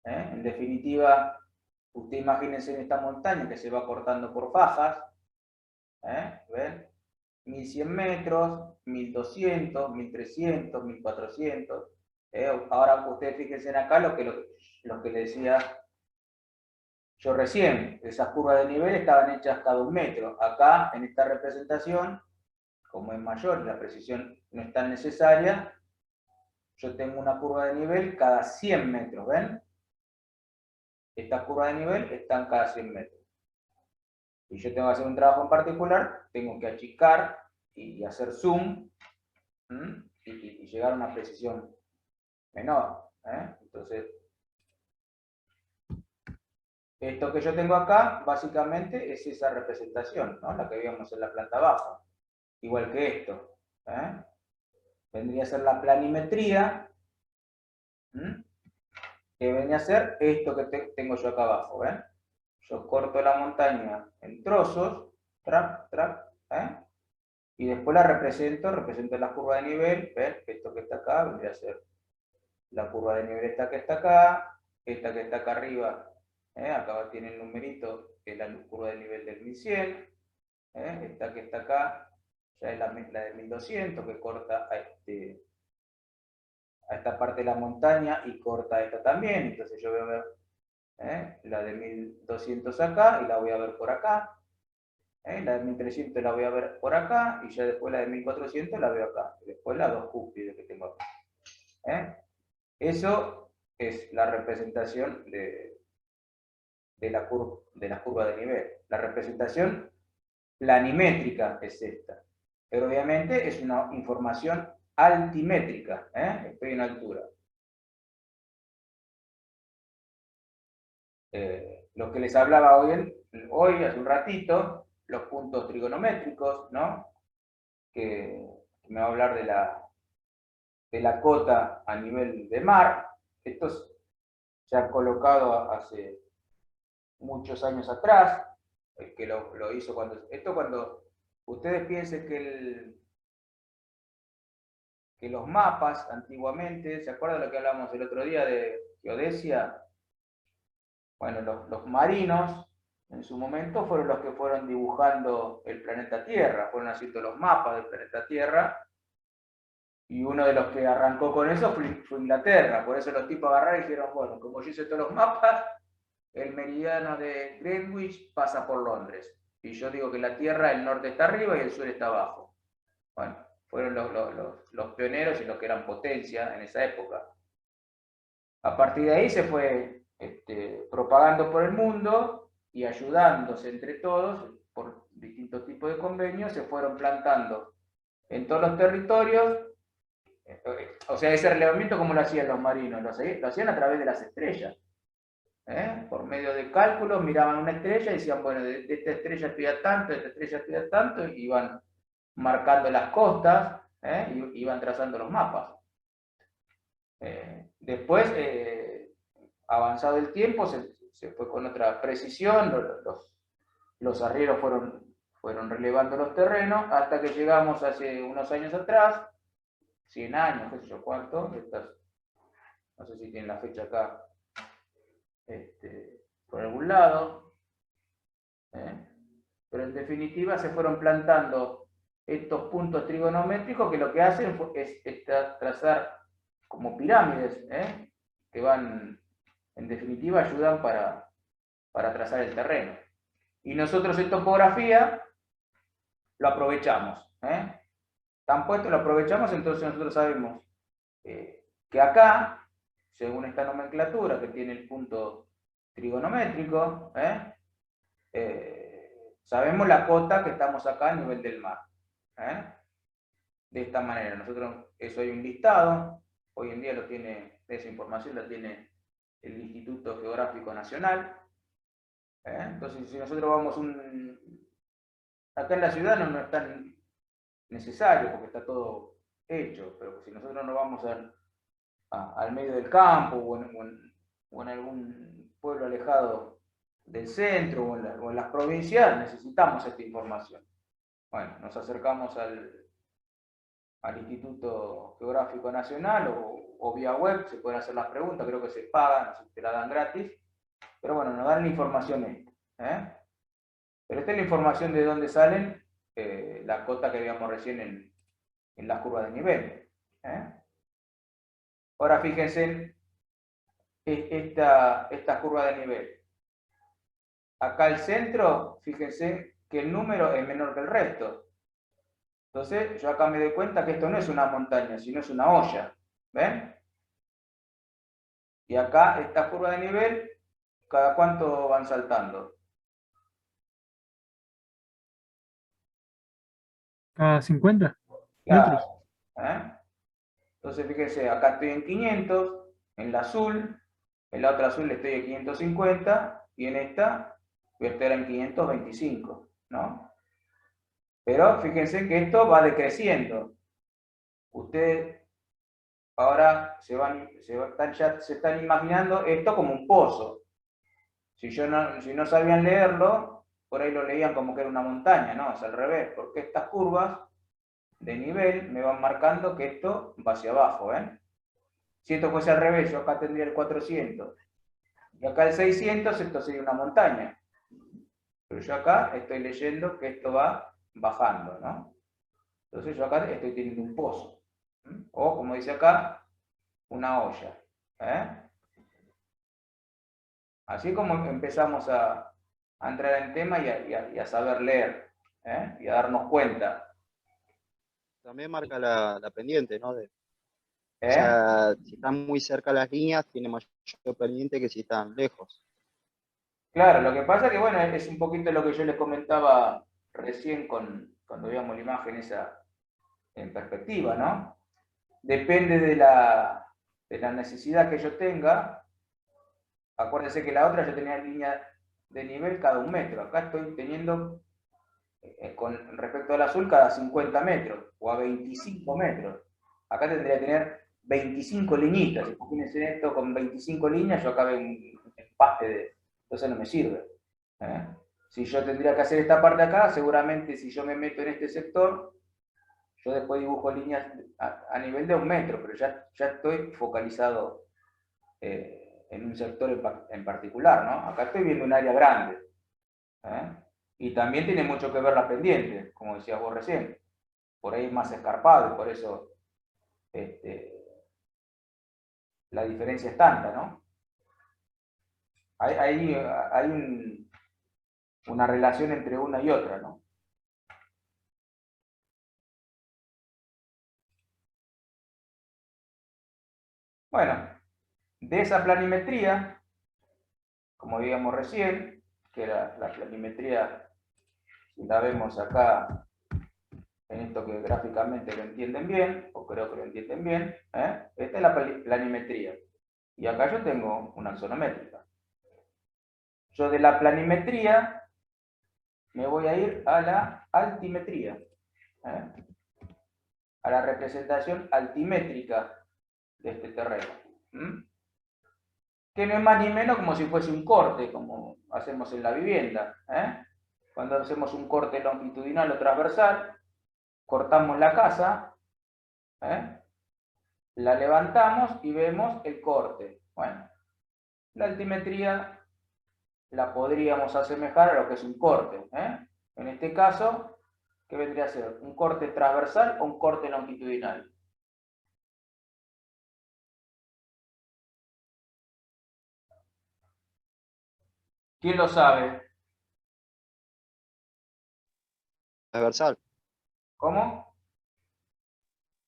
En definitiva, usted imagínense en esta montaña que se va cortando por fajas. ¿Ven? 1100 metros, 1200, 1300, 1400. Ahora ustedes fíjense en acá lo que les decía yo recién. Esas curvas de nivel estaban hechas cada 1 metro. Acá, en esta representación, como es mayor y la precisión no es tan necesaria, yo tengo una curva de nivel cada 100 metros, ¿ven? Esta curva de nivel está cada 100 metros. Y yo tengo que hacer un trabajo en particular, tengo que achicar y hacer zoom y llegar a una precisión menor. Entonces, esto que yo tengo acá, básicamente, es esa representación, ¿no? La que vimos en la planta baja. Igual que esto. Vendría a ser la planimetría, que vendría a ser esto que tengo yo acá abajo. ¿Ven? Yo corto la montaña en trozos, y después la represento la curva de nivel. ¿Ven? Esto que está acá vendría a ser la curva de nivel esta que está acá arriba. Acá tiene el numerito, que es la curva de nivel del 1100. Esta que está acá ya es la de 1200, que corta a esta parte de la montaña y corta esta también. Entonces yo voy a ver la de 1200 acá y la voy a ver por acá. La de 1300 la voy a ver por acá y ya después la de 1400 la veo acá. Y después las dos cúspides que tengo acá. Eso es la representación de la curva de nivel. La representación planimétrica es esta. Pero obviamente es una información altimétrica. Estoy en altura. Lo que les hablaba hoy, hace un ratito, los puntos trigonométricos, ¿no? Que me va a hablar de la cota a nivel de mar. Estos se han colocado hace muchos años atrás, que lo hizo cuando ustedes piensen que los mapas antiguamente, ¿se acuerdan de lo que hablamos el otro día de geodesia? Bueno, los marinos en su momento fueron los que fueron dibujando el planeta Tierra, fueron haciendo los mapas del planeta Tierra, y uno de los que arrancó con eso fue Inglaterra. Por eso los tipos agarraron y dijeron, bueno, como yo hice todos los mapas, el meridiano de Greenwich pasa por Londres. Y yo digo que la Tierra, el norte está arriba y el sur está abajo. Bueno, fueron los pioneros y los que eran potencia en esa época. A partir de ahí se fue propagando por el mundo y ayudándose entre todos, por distintos tipos de convenios, se fueron plantando en todos los territorios. O sea, ese relevamiento, ¿cómo lo hacían los marinos? Lo hacían a través de las estrellas. Por medio de cálculos miraban una estrella y decían, bueno, de esta estrella estoy a tanto, de esta estrella estoy a tanto, y iban marcando las costas. y iban trazando los mapas. Después, avanzado el tiempo, se fue con otra precisión, los arrieros fueron relevando los terrenos, hasta que llegamos hace unos años atrás, 100 años, qué sé yo cuánto, no sé si tienen la fecha acá, por algún lado, pero en definitiva se fueron plantando estos puntos trigonométricos que lo que hacen es trazar como pirámides, que van, en definitiva, ayudan para trazar el terreno. Y nosotros en topografía lo aprovechamos. Tan puesto lo aprovechamos, entonces nosotros sabemos que acá, según esta nomenclatura que tiene el punto trigonométrico, sabemos la cota que estamos acá a nivel del mar. De esta manera, nosotros, eso hay un listado, hoy en día esa información la tiene el Instituto Geográfico Nacional. Entonces, si nosotros vamos acá en la ciudad no es tan necesario porque está todo hecho, pero si nosotros nos vamos al medio del campo o en algún pueblo alejado del centro o en las provincias, necesitamos esta información. Bueno, nos acercamos al Instituto Geográfico Nacional o vía web, se pueden hacer las preguntas, creo que se pagan, no sé si te la dan gratis, pero bueno, nos dan la información esta. Pero esta es la información de dónde salen la cota que veíamos recién en las curvas de nivel. Ahora fíjense esta curva de nivel. Acá el centro, fíjense que el número es menor que el resto. Entonces, yo acá me doy cuenta que esto no es una montaña, sino es una olla. ¿Ven? Y acá, esta curva de nivel, ¿cada cuánto van saltando? ¿Cada 50 Claro. metros? Entonces, fíjense, acá estoy en 500, en la azul, en la otra azul estoy en 550, y en esta voy a estar en 525, ¿no? Pero fíjense que esto va decreciendo. Ustedes ahora ya se están imaginando esto como un pozo. Si no sabían leerlo, por ahí lo leían como que era una montaña, ¿no? Es al revés, porque estas curvas de nivel me van marcando que esto va hacia abajo, Si esto fuese al revés, yo acá tendría el 400, y acá el 600, esto sería una montaña. Pero yo acá estoy leyendo que esto va bajando, ¿no? Entonces yo acá estoy teniendo un pozo. O, como dice acá, una olla. Así como empezamos a entrar en tema y a saber leer, y a darnos cuenta. También marca la pendiente, ¿no? O sea, si están muy cerca las líneas, tiene mayor pendiente que si están lejos. Claro, lo que pasa que, bueno, es un poquito lo que yo les comentaba recién cuando veíamos la imagen esa en perspectiva, ¿no? Depende de la necesidad que yo tenga. Acuérdense que la otra yo tenía línea de nivel cada 1 metro. Acá estoy teniendo, con respecto al azul, cada 50 metros o a 25 metros. Acá tendría que tener 25 liñitas. Si imagínense esto con 25 líneas, yo acá veo un empaste entonces no me sirve. Si yo tendría que hacer esta parte acá, seguramente si yo me meto en este sector, yo después dibujo líneas a nivel de 1 metro, pero ya estoy focalizado en un sector en particular, ¿no? Acá estoy viendo un área grande. Y también tiene mucho que ver la pendiente, como decías vos recién. Por ahí es más escarpado y por eso la diferencia es tanta, ¿no? Hay una relación entre una y otra, ¿no? Bueno, de esa planimetría, como digamos recién, que era la planimetría, si la vemos acá, en esto que gráficamente lo entienden bien, o creo que lo entienden bien, esta es la planimetría. Y acá yo tengo una axonométrica. Yo de la planimetría me voy a ir a la altimetría. a la representación altimétrica de este terreno. Que no es más ni menos como si fuese un corte, como hacemos en la vivienda. Cuando hacemos un corte longitudinal o transversal, cortamos la casa, la levantamos y vemos el corte. Bueno, la altimetría la podríamos asemejar a lo que es un corte. En este caso, ¿qué vendría a ser? ¿Un corte transversal o un corte longitudinal? ¿Quién lo sabe? Transversal. ¿Cómo?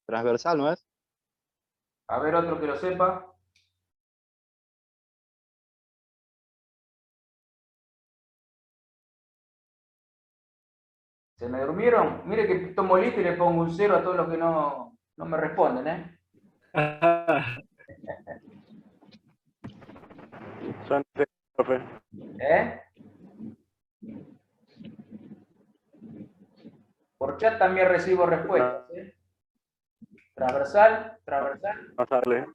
Transversal, ¿no es? A ver, otro que lo sepa. ¿Se me durmieron? Mire que tomo lista y le pongo un 0 a todos los que no me responden, Profe. Por chat también recibo respuestas. Transversal, transversal. Pasarle.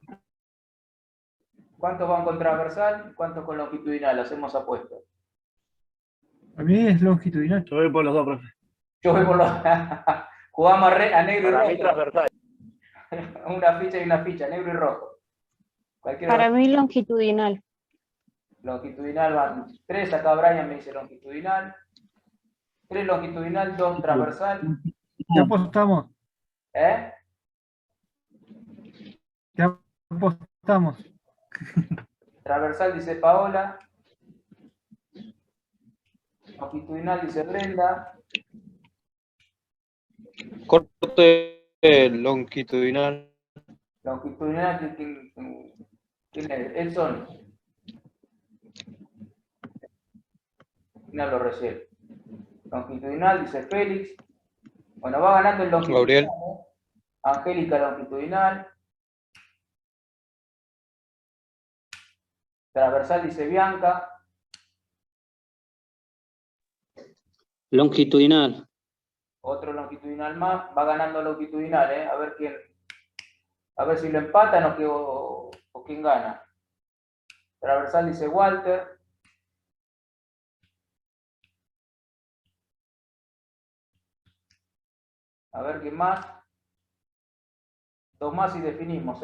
¿Cuántos van con transversal? ¿Cuántos con longitudinal? Hacemos apuestas. A mí es longitudinal. Yo voy por los dos, profe. Yo voy por los... Jugamos a negro y Para mí rojo. transversal. Una ficha y una ficha, negro y rojo. Cualquiera Para mí longitudinal. longitudinal van 3, acá Brian me dice longitudinal. 3 longitudinal, 2 transversal. ¿Qué apostamos? ¿Eh? ¿Qué apostamos? Transversal dice Paola. Longitudinal dice Brenda. Corte longitudinal. Longitudinal, ¿quién es? Edson. ¿Quién habló recién? Longitudinal dice Félix. Bueno, va ganando el longitudinal. Gabriel. Angélica longitudinal. Transversal dice Bianca. Longitudinal. Otro longitudinal más. Va ganando longitudinal, A ver quién. A ver si lo empatan o quién gana. Transversal dice Walter. A ver quién más. 2 más y definimos,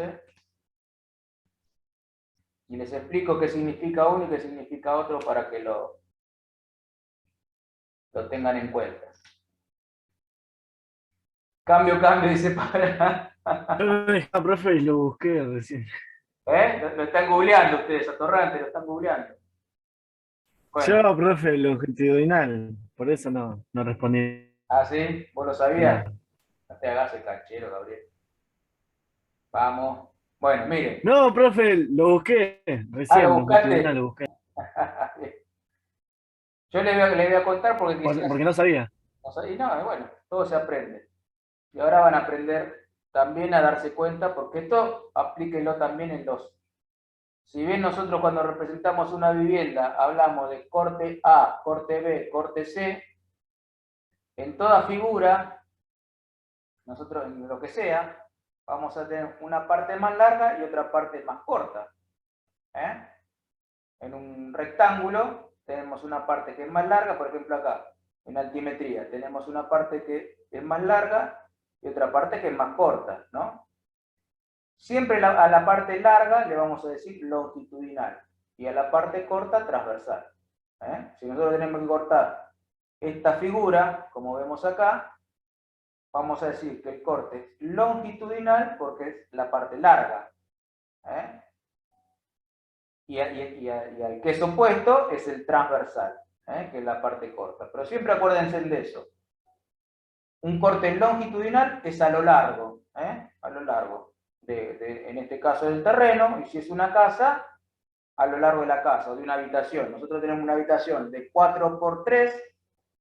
Y les explico qué significa uno y qué significa otro para que lo tengan en cuenta. Cambio, dice para. Profe, y lo busqué recién. Lo están googleando ustedes, atorrantes, lo están googleando. Bueno. Yo, profe, longitudinal. Por eso no respondí. Ah, ¿sí? ¿Vos lo sabías? No. No te hagas el canchero, Gabriel. Vamos. Bueno, mire. No, profe, lo busqué recién. ¿lo buscaste? Longitudinal lo busqué. Yo le voy a contar porque No sabía. Y no, bueno, todo se aprende. Y ahora van a aprender también a darse cuenta, porque esto aplíquenlo también en los... Si bien nosotros cuando representamos una vivienda hablamos de corte A, corte B, corte C, en toda figura, nosotros en lo que sea, vamos a tener una parte más larga y otra parte más corta. En un rectángulo tenemos una parte que es más larga, por ejemplo acá, en altimetría, tenemos una parte que es más larga y otra parte que es más corta, ¿no? Siempre a la parte larga le vamos a decir longitudinal y a la parte corta transversal. Si nosotros tenemos que cortar esta figura, como vemos acá, vamos a decir que el corte es longitudinal porque es la parte larga. Y al que es opuesto es el transversal, que es la parte corta. Pero siempre acuérdense de eso. Un corte longitudinal es a lo largo, a lo largo, en este caso del terreno, y si es una casa, a lo largo de la casa, o de una habitación. Nosotros tenemos una habitación de 4 por 3,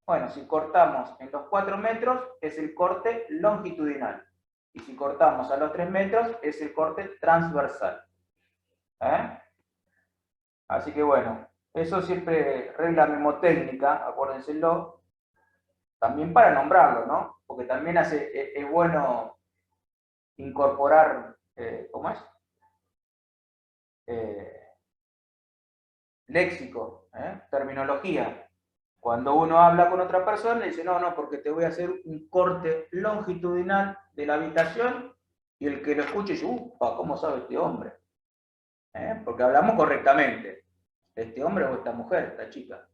bueno, si cortamos en los 4 metros, es el corte longitudinal. Y si cortamos a los 3 metros, es el corte transversal. Así que bueno, eso siempre regla memotécnica, acuérdenselo, también para nombrarlo, ¿no? Porque también es bueno incorporar, ¿cómo es? Léxico, terminología. Cuando uno habla con otra persona, le dice, no, no, porque te voy a hacer un corte longitudinal de la habitación, y el que lo escuche dice, upa, ¿cómo sabe este hombre? Porque hablamos correctamente. Este hombre o esta mujer, esta chica.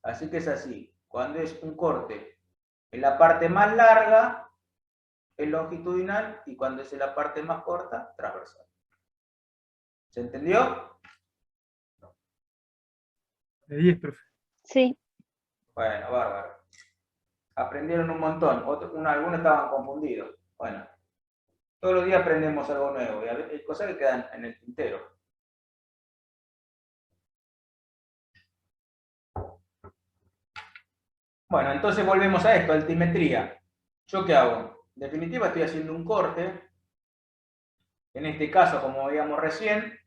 Así que es así. Cuando es un corte en la parte más larga, es longitudinal, y cuando es en la parte más corta, transversal. ¿Se entendió? De 10, profe. Sí, Bueno, bárbaro. Aprendieron un montón. Algunos estaban confundidos. Bueno, todos los días aprendemos algo nuevo, y hay cosas que quedan en el tintero. Bueno, entonces volvemos a esto, altimetría. ¿Yo qué hago? En definitiva estoy haciendo un corte. En este caso, como veíamos recién,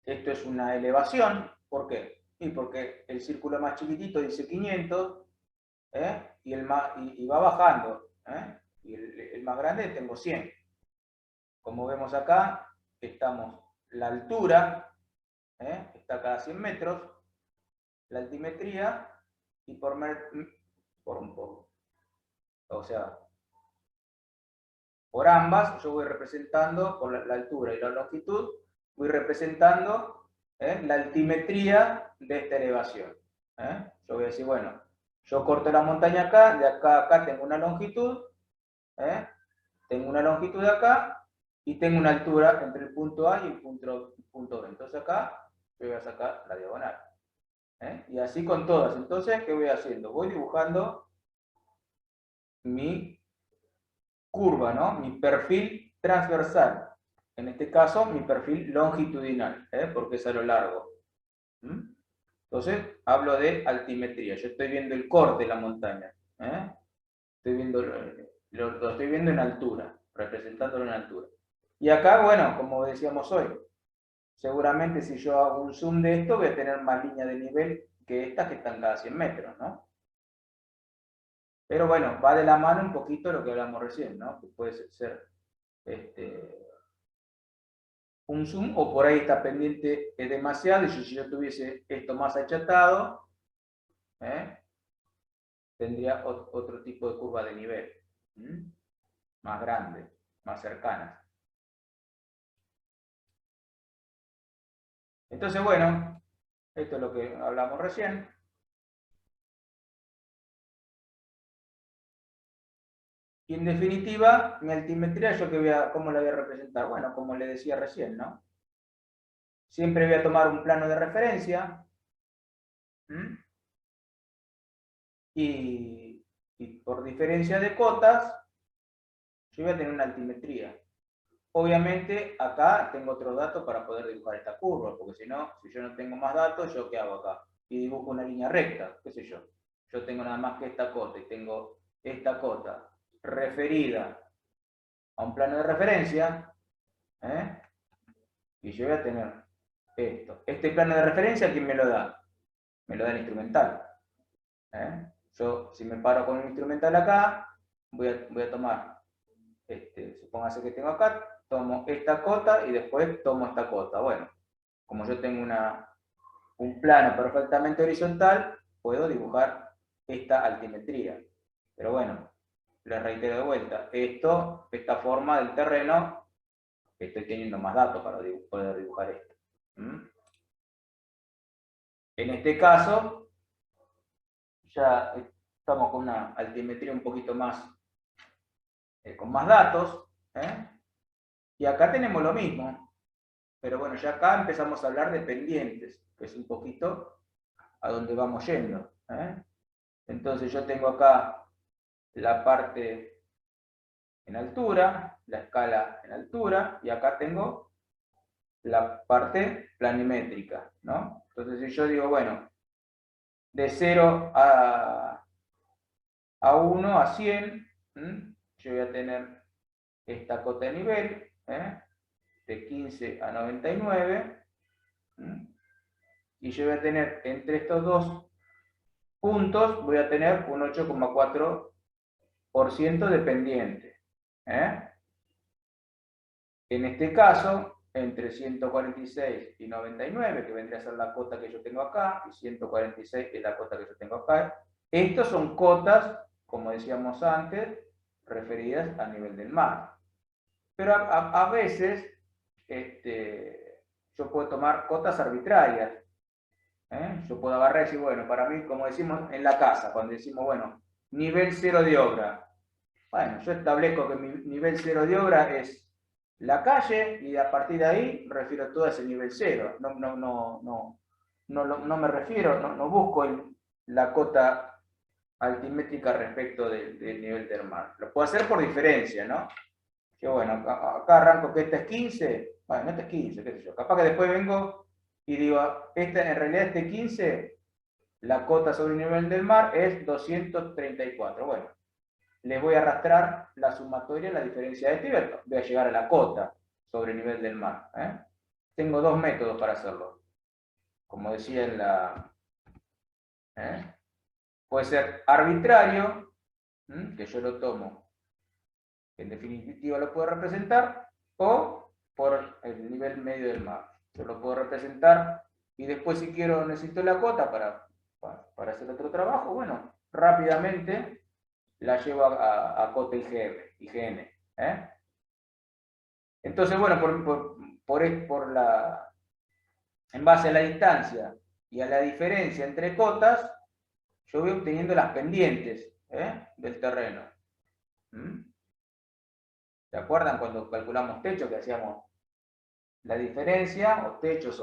esto es una elevación. ¿Por qué? Y porque el círculo más chiquitito dice 500, y va bajando. Y el más grande tengo 100. Como vemos acá, la altura, está cada 100 metros, la altimetría, y por un poco. O sea, por ambas yo voy representando, por la altura y la longitud, voy representando la altimetría de esta elevación. Yo voy a decir, bueno, yo corto la montaña acá, de acá a acá tengo una longitud, tengo una longitud de acá, y tengo una altura entre el punto A y el punto B. Entonces acá yo voy a sacar la diagonal. Y así con todas. Entonces, ¿qué voy haciendo? Voy dibujando mi curva, ¿no? Mi perfil transversal. En este caso, mi perfil longitudinal, porque es a lo largo. Entonces, hablo de altimetría. Yo estoy viendo el corte de la montaña. Estoy viendo, lo estoy viendo en altura, representándolo en altura. Y acá, bueno, como decíamos hoy, seguramente si yo hago un zoom de esto, voy a tener más líneas de nivel que estas que están cada 100 metros, ¿no? Pero bueno, va de la mano un poquito lo que hablamos recién, ¿no? Que puede ser un zoom, o por ahí esta pendiente es demasiado, y si yo tuviese esto más achatado, tendría otro tipo de curva de nivel, más grande, más cercanas. Entonces, bueno, esto es lo que hablamos recién. Y en definitiva, mi altimetría, ¿cómo la voy a representar? Bueno, como le decía recién, ¿no? Siempre voy a tomar un plano de referencia. Y por diferencia de cotas, yo voy a tener una altimetría. Obviamente, acá tengo otros datos para poder dibujar esta curva, porque si no, si yo no tengo más datos, ¿yo qué hago acá? Y dibujo una línea recta, qué sé yo. Yo tengo nada más que esta cota, y tengo esta cota referida a un plano de referencia, y yo voy a tener esto. Este plano de referencia, ¿quién me lo da? Me lo da el instrumental. Yo, si me paro con un instrumental acá, voy a tomar, supóngase que tengo acá, tomo esta cota y después tomo esta cota. Bueno, como yo tengo un plano perfectamente horizontal, puedo dibujar esta altimetría. Pero bueno, les reitero de vuelta, esta forma del terreno, estoy teniendo más datos para poder dibujar esto. En este caso, ya estamos con una altimetría un poquito más, con más datos, y acá tenemos lo mismo, pero bueno, ya acá empezamos a hablar de pendientes, que es un poquito a donde vamos yendo. Entonces yo tengo acá la parte en altura, la escala en altura, y acá tengo la parte planimétrica, ¿no? Entonces si yo digo, bueno, de 0 a 1 a 100, yo voy a tener esta cota de nivel, de 15 a 99, y yo voy a tener entre estos dos puntos, voy a tener un 8,4% de pendiente. En este caso, entre 146 y 99, que vendría a ser la cota que yo tengo acá, y 146 que es la cota que yo tengo acá. Estos son cotas, como decíamos antes, referidas al nivel del mar. Pero a veces yo puedo tomar cotas arbitrarias. Yo puedo agarrar y decir, bueno, para mí, como decimos en la casa, cuando decimos, bueno, nivel 0 de obra. Bueno, yo establezco que mi nivel 0 de obra es la calle y a partir de ahí refiero todo a ese nivel 0. No me refiero, no busco la cota altimétrica respecto del nivel del mar. Lo puedo hacer por diferencia, ¿no? Que bueno, acá arranco que esta es 15, bueno, esta es 15, qué sé yo. Capaz que después vengo y digo, en realidad este 15, la cota sobre el nivel del mar es 234. Bueno, les voy a arrastrar la sumatoria, la diferencia de este y voy a llegar a la cota sobre el nivel del mar. Tengo dos métodos para hacerlo. Como decía en la... Puede ser arbitrario, que yo lo tomo, que en definitiva lo puedo representar, o por el nivel medio del mar. Yo lo puedo representar y después si quiero necesito la cota para hacer otro trabajo, bueno, rápidamente la llevo a cota IGN. Entonces, bueno, en base a la distancia y a la diferencia entre cotas, yo voy obteniendo las pendientes del terreno. ¿Se acuerdan cuando calculamos techos que hacíamos la diferencia, o techos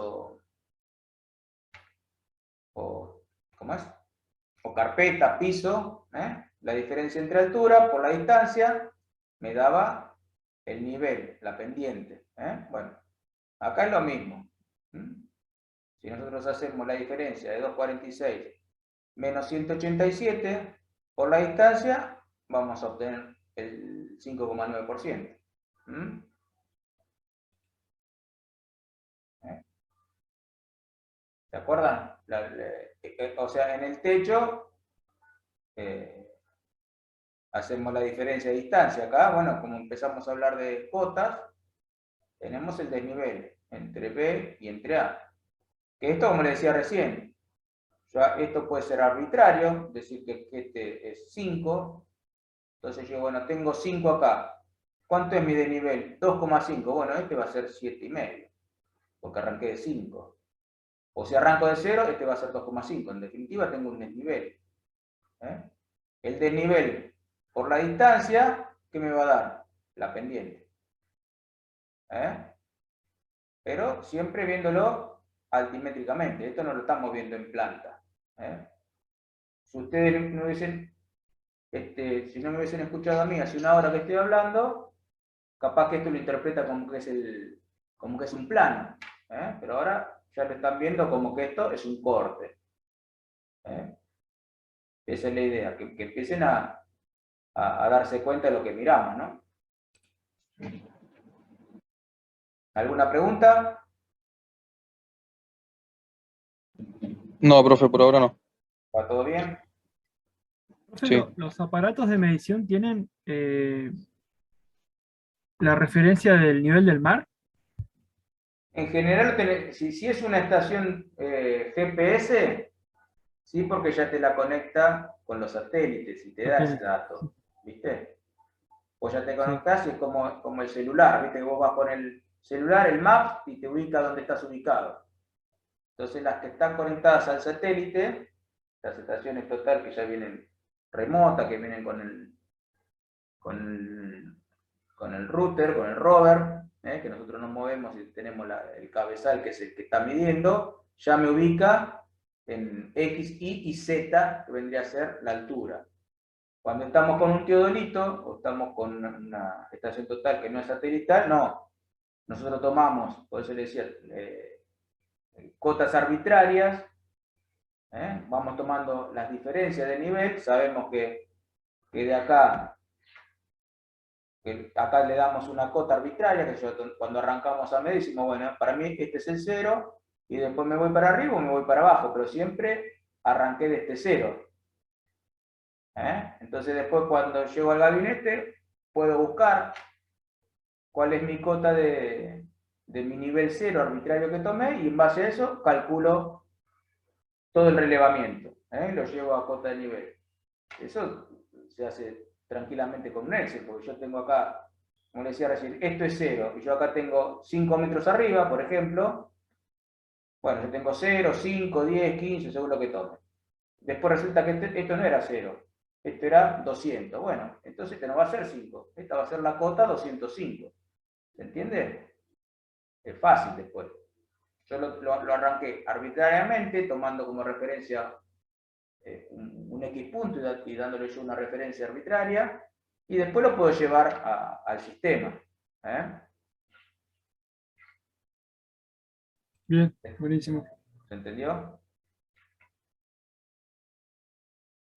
¿cómo es? O carpeta, piso, la diferencia entre altura por la distancia me daba el nivel, la pendiente. Bueno, acá es lo mismo. Si nosotros hacemos la diferencia de 246 menos 187 por la distancia, vamos a obtener el 5,9%. ¿Se acuerdan? O sea, en el techo hacemos la diferencia de distancia. Acá, bueno, como empezamos a hablar de cotas, tenemos el desnivel entre B y entre A. Que esto, como les decía recién, esto puede ser arbitrario, decir que este es 5. Entonces yo, bueno, tengo 5 acá. ¿Cuánto es mi desnivel? 2,5. Bueno, este va a ser 7,5, porque arranqué de 5. O si arranco de 0, este va a ser 2,5. En definitiva, tengo un desnivel. El desnivel por la distancia, ¿qué me va a dar? La pendiente. Pero siempre viéndolo altimétricamente. Esto no lo estamos viendo en planta. Si ustedes no hubiesen, si no me hubiesen escuchado a mí hace una hora que estoy hablando, capaz que esto lo interpreta como que es un plano. Pero ahora ya lo están viendo como que esto es un corte. Esa es la idea, que empiecen a darse cuenta de lo que miramos, ¿no? ¿Alguna pregunta? No, profe, por ahora no. ¿Va todo bien? Profe, Sí. ¿los aparatos de medición tienen la referencia del nivel del mar? En general, si es una estación GPS, sí, porque ya te la conecta con los satélites y te da ese dato, ¿viste? Vos ya te conectás y es como el celular, ¿viste? Vos vas con el celular, el Maps, y te ubica donde estás ubicado. Entonces las que están conectadas al satélite, las estaciones total que ya vienen remotas, que vienen con el router, con el rover, que nosotros nos movemos y tenemos el cabezal que es el que está midiendo, ya me ubica en X, Y y Z, que vendría a ser la altura. Cuando estamos con un teodolito, o estamos con una estación total que no es satelital, no. Nosotros tomamos, por eso le decía, cotas arbitrarias, vamos tomando las diferencias de nivel, sabemos que de acá le damos una cota arbitraria, que cuando arrancamos a medir decimos, bueno, para mí este es el 0, y después me voy para arriba o me voy para abajo, pero siempre arranqué de este 0. Entonces después cuando llego al gabinete, puedo buscar cuál es mi cota de mi nivel 0 arbitrario que tomé y en base a eso calculo todo el relevamiento, lo llevo a cota de nivel. Eso se hace tranquilamente con un Excel, porque yo tengo acá, como le decía recién, esto es 0, y yo acá tengo 5 metros arriba, por ejemplo. Bueno, yo tengo 0, 5, 10, 15, según lo que tome. Después resulta que esto no era 0, esto era 200. Bueno, entonces este no va a ser 5, esta va a ser la cota 205. ¿Se entiende? Es fácil después. Yo lo arranqué arbitrariamente, tomando como referencia un X punto y dándole yo una referencia arbitraria, y después lo puedo llevar al sistema. Bien, buenísimo. ¿Se entendió?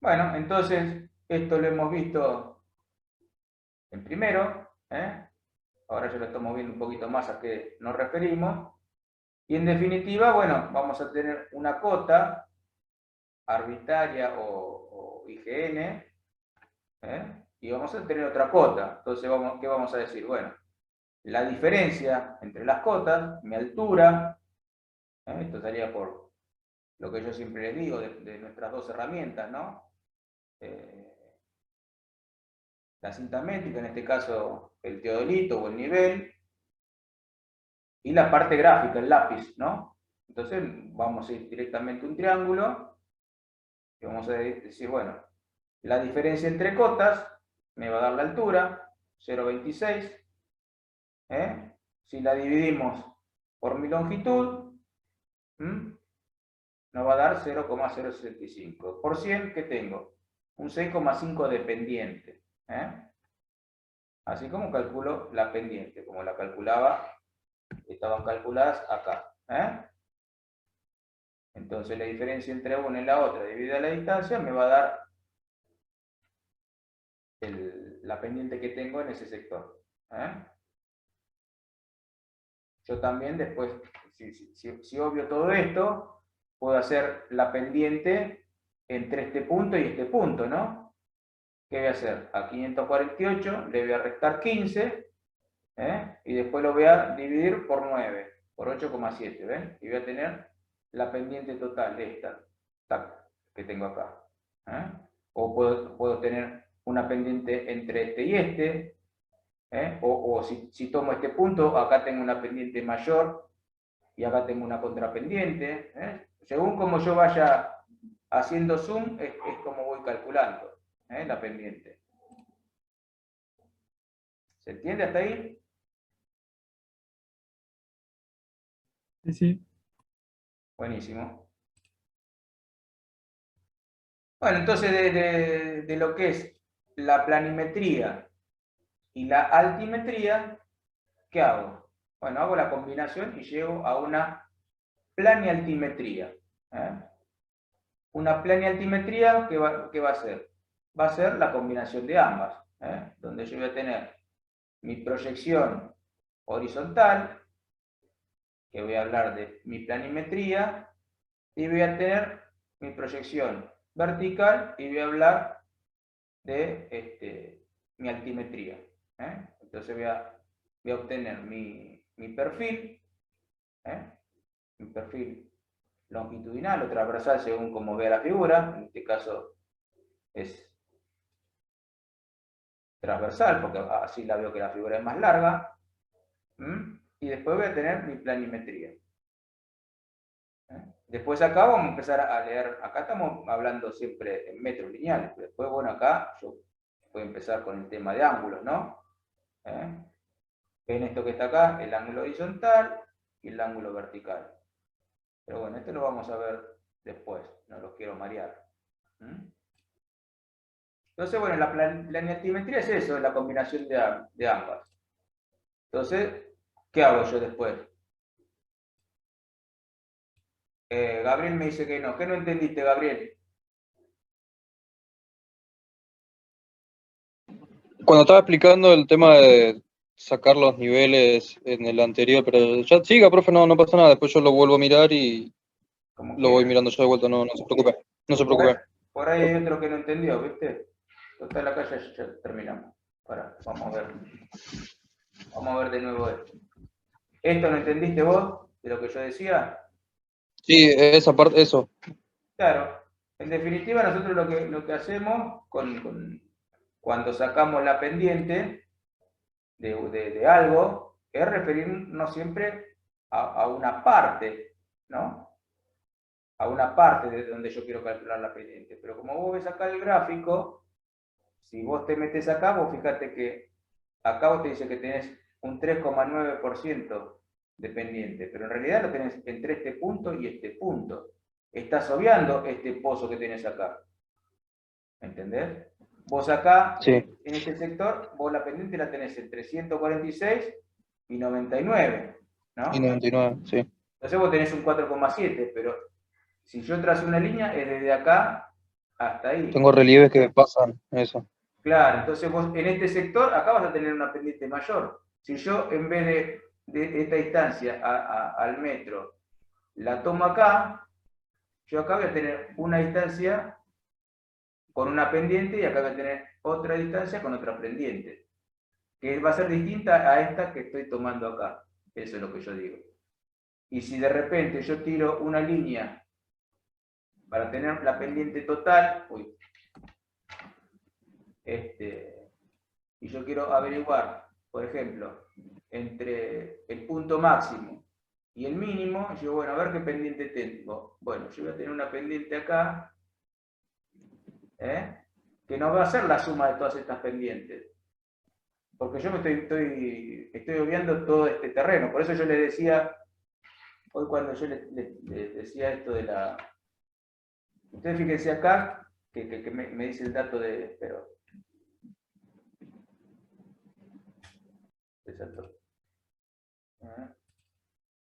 Bueno, entonces, esto lo hemos visto en primero, ahora ya lo estamos viendo un poquito más a qué nos referimos, y en definitiva, bueno, vamos a tener una cota arbitraria o IGN, y vamos a tener otra cota. Entonces, ¿qué vamos a decir? Bueno, la diferencia entre las cotas, mi altura, esto sería por lo que yo siempre les digo de nuestras dos herramientas, ¿no? La cinta métrica, en este caso el teodolito o el nivel, y la parte gráfica, el lápiz, ¿no? Entonces vamos a ir directamente a un triángulo y vamos a decir, bueno, la diferencia entre cotas me va a dar la altura, 0,26. Si la dividimos por mi longitud, nos va a dar 0,065. Por 100, ¿qué tengo? Un 6,5 de pendiente. Así como calculo la pendiente, como la calculaba, estaban calculadas acá. Entonces la diferencia entre una y la otra dividida la distancia me va a dar la pendiente que tengo en ese sector. Yo también después, si obvio todo esto, puedo hacer la pendiente entre este punto y este punto, ¿no? ¿Qué voy a hacer? A 548 le voy a restar 15, y después lo voy a dividir por 9, por 8,7, ¿ven? Y voy a tener la pendiente total de esta, que tengo acá. O puedo tener una pendiente entre este y este, o si tomo este punto, acá tengo una pendiente mayor y acá tengo una contrapendiente. Según como yo vaya haciendo zoom, es como voy calculando la pendiente. ¿Se entiende hasta ahí? Sí, sí. Buenísimo. Bueno, entonces de lo que es la planimetría y la altimetría, ¿qué hago? Bueno, hago la combinación y llego a una planialtimetría. Una planialtimetría, ¿qué va a ser? Va a ser la combinación de ambas, donde yo voy a tener mi proyección horizontal, que voy a hablar de mi planimetría, y voy a tener mi proyección vertical y voy a hablar de mi altimetría. Entonces voy a obtener mi perfil, mi perfil longitudinal o transversal según como vea la figura. En este caso es transversal porque así la veo que la figura es más larga. Y después voy a tener mi planimetría. Después acá vamos a empezar a leer, acá estamos hablando siempre en metros lineales, pero después, bueno, acá yo voy a empezar con el tema de ángulos, ¿no? Ven esto que está acá, el ángulo horizontal y el ángulo vertical. Pero bueno, esto lo vamos a ver después, no los quiero marear. Entonces, bueno, la planimetría es eso, es la combinación de ambas. Entonces, ¿qué hago yo después? Gabriel me dice que no. ¿Qué no entendiste, Gabriel? Cuando estaba explicando el tema de sacar los niveles en el anterior, pero ya siga, profe, no pasa nada, después yo lo vuelvo a mirar y lo voy mirando yo de vuelta, no se preocupe, no se preocupe. Por ahí hay otro que no entendió, ¿viste? Total, acá ya terminamos. vamos a ver. Vamos a ver de nuevo esto. ¿Esto lo entendiste vos, de lo que yo decía? Sí, esa parte, eso. Claro. En definitiva, nosotros lo que hacemos cuando sacamos la pendiente de algo es referirnos siempre a una parte, ¿no? A una parte de donde yo quiero calcular la pendiente. Pero como vos ves acá el gráfico, si vos te metes acá, vos fíjate que acá vos te dice que tenés un 3,9% de pendiente, pero en realidad lo tenés entre este punto y este punto. Estás obviando este pozo que tenés acá. ¿Entendés? Vos acá, Sí. en este sector, vos la pendiente la tenés entre 146 y 99, ¿no? Y 99, sí. Entonces vos tenés un 4,7, pero si yo trazo una línea es desde acá hasta ahí. Tengo relieves que pasan eso. Claro, entonces vos en este sector acá vas a tener una pendiente mayor. Si yo en vez de esta distancia al metro la tomo acá, yo acá voy a tener una distancia con una pendiente y acá voy a tener otra distancia con otra pendiente, que va a ser distinta a esta que estoy tomando acá. Eso es lo que yo digo. Y si de repente yo tiro una línea para tener la pendiente total, y yo quiero averiguar, por ejemplo, entre el punto máximo y el mínimo, yo, bueno, a ver qué pendiente tengo. Bueno, yo voy a tener una pendiente acá, que no va a ser la suma de todas estas pendientes. Porque yo me estoy obviando todo este terreno. Por eso yo les decía, hoy cuando yo les decía esto de la... Ustedes fíjense acá, que me dice el dato de... Pero,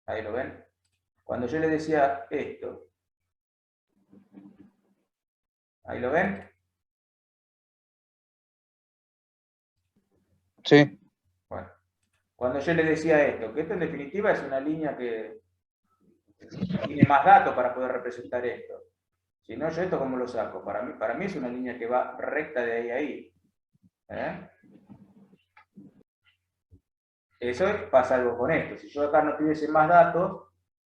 ahí lo ven. Cuando yo les decía esto, ¿ahí lo ven? Sí. Bueno, cuando yo les decía esto, que esto en definitiva es una línea que tiene más datos para poder representar esto. Si no, yo esto ¿cómo lo saco? Para mí es una línea que va recta de ahí a ahí. Eso pasa algo con esto. Si yo acá no tuviese más datos,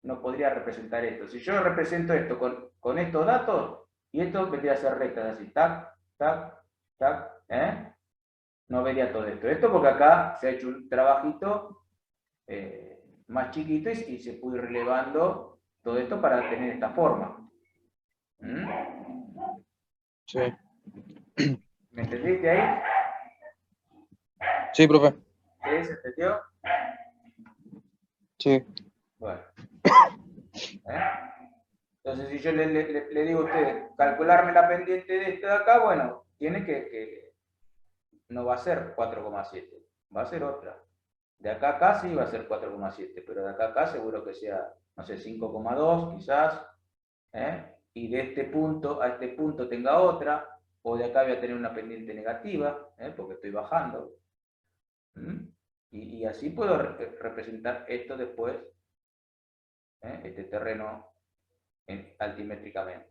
no podría representar esto. Si yo represento esto con estos datos, y esto vendría a ser recta, así, tac, tac, tac, no vería todo esto. Esto porque acá se ha hecho un trabajito más chiquito y se pudo ir relevando todo esto para tener esta forma. Sí. ¿Me entendiste ahí? Sí, profe. ¿Sí? ¿Se entendió? Sí. Bueno. Entonces, si yo le digo a usted, calcularme la pendiente de esta de acá, bueno, tiene que no va a ser 4,7, va a ser otra. De acá a acá sí va a ser 4,7, pero de acá a acá seguro que sea, no sé, 5,2 quizás, y de este punto a este punto tenga otra, o de acá voy a tener una pendiente negativa, porque estoy bajando. Y así puedo representar esto después, este terreno altimétricamente.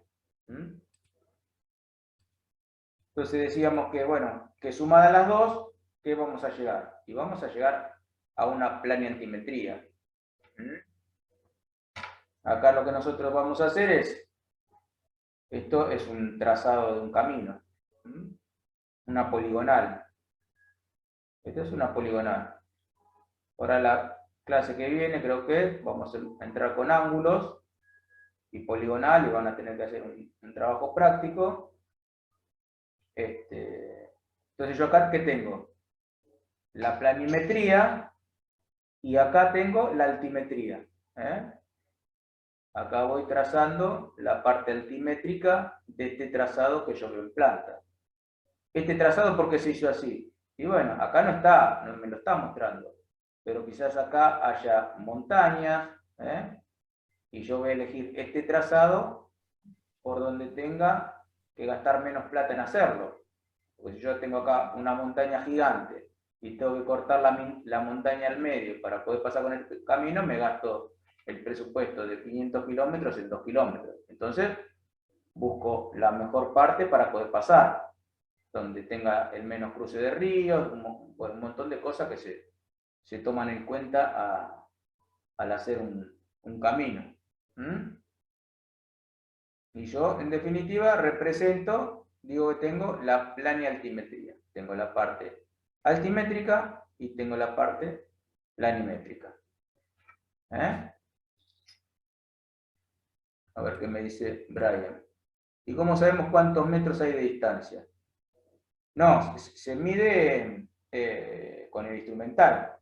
Entonces decíamos que, bueno, que sumadas las dos, ¿qué vamos a llegar? Y vamos a llegar a una planiantimetría. Acá lo que nosotros vamos a hacer es, esto es un trazado de un camino, una poligonal. Esta es una poligonal. Ahora la clase que viene creo que vamos a entrar con ángulos y poligonal y van a tener que hacer un trabajo práctico. Entonces yo acá, ¿qué tengo? La planimetría y acá tengo la altimetría. Acá voy trazando la parte altimétrica de este trazado que yo veo en planta. Este trazado, ¿por qué se hizo así? Y bueno, acá no está, no me lo está mostrando, pero quizás acá haya montañas, y yo voy a elegir este trazado por donde tenga que gastar menos plata en hacerlo. Porque si yo tengo acá una montaña gigante y tengo que cortar la montaña al medio para poder pasar con el camino, me gasto el presupuesto de 500 kilómetros en 2 kilómetros. Entonces, busco la mejor parte para poder pasar. donde tenga el menos cruce de ríos, un montón de cosas que se toman en cuenta al hacer un camino. Y yo, en definitiva, represento, digo que tengo la planialtimetría. Tengo la parte altimétrica y tengo la parte planimétrica. A ver qué me dice Brian. ¿Y cómo sabemos cuántos metros hay de distancia? No, se mide con el instrumental.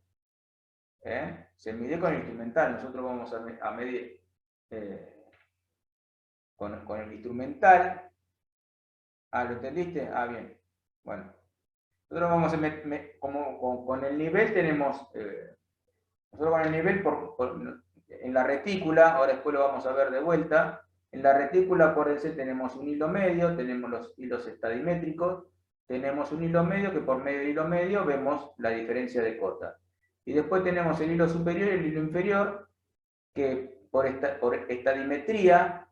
Se mide con el instrumental. Nosotros vamos a medir con el instrumental. Ah, ¿lo entendiste? Ah, bien. Bueno. Nosotros vamos a con el nivel tenemos... nosotros con el nivel en la retícula, ahora después lo vamos a ver de vuelta, en la retícula por ese tenemos un hilo medio, tenemos los hilos estadimétricos, tenemos un hilo medio que por medio del hilo medio vemos la diferencia de cota. Y después tenemos el hilo superior y el hilo inferior, que por estadimetría,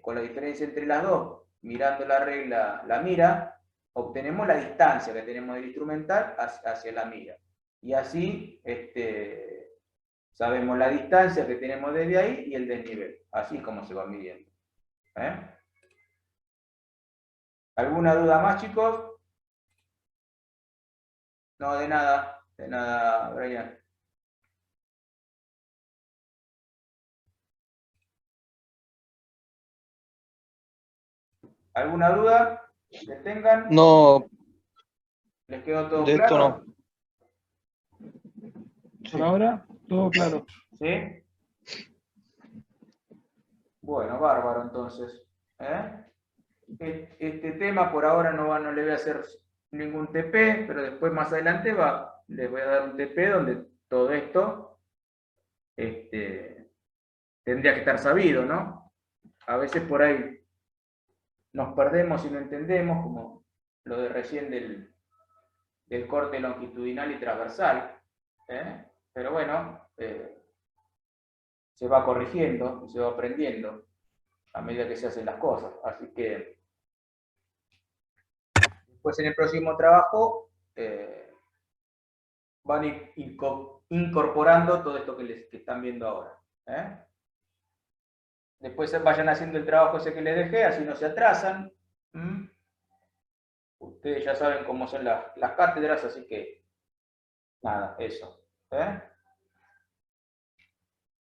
con la diferencia entre las dos, mirando la regla, la mira, obtenemos la distancia que tenemos del instrumental hacia la mira. Y así sabemos la distancia que tenemos desde ahí y el desnivel. Así es como se va midiendo. ¿Alguna duda más, chicos? No, de nada, Brian. ¿Alguna duda que tengan? No, ¿Les quedó todo de claro? esto no. Por ahora, todo claro. ¿Sí? Bueno, bárbaro entonces. Este tema por ahora no le voy a hacer ningún TP, pero después más adelante les voy a dar un TP donde todo esto tendría que estar sabido, ¿no? A veces por ahí nos perdemos y no entendemos, como lo de recién del corte longitudinal y transversal. Pero bueno, se va corrigiendo, se va aprendiendo a medida que se hacen las cosas. Así que después en el próximo trabajo van a ir incorporando todo esto que están viendo ahora. Después vayan haciendo el trabajo ese que les dejé, así no se atrasan. Ustedes ya saben cómo son las cátedras, así que nada, eso.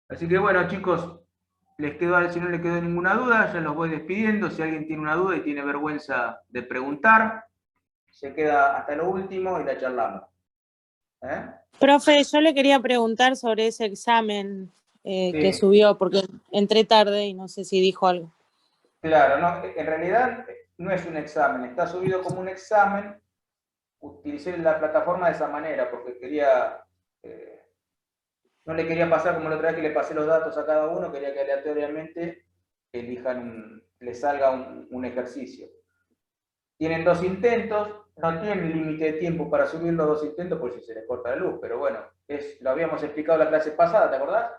Así que bueno, chicos, si no les quedó ninguna duda, ya los voy despidiendo. Si alguien tiene una duda y tiene vergüenza de preguntar, se queda hasta lo último y la charlamos. Profe, yo le quería preguntar sobre ese examen que Sí. subió, porque entré tarde y no sé si dijo algo. Claro, no, en realidad no es un examen, está subido como un examen. Utilicé la plataforma de esa manera porque no le quería pasar como la otra vez que le pasé los datos a cada uno, quería que aleatoriamente les salga un ejercicio. Tienen 2 intentos, no tienen límite de tiempo para subir los 2 intentos por si se les corta la luz, pero bueno, lo habíamos explicado la clase pasada, ¿te acordás?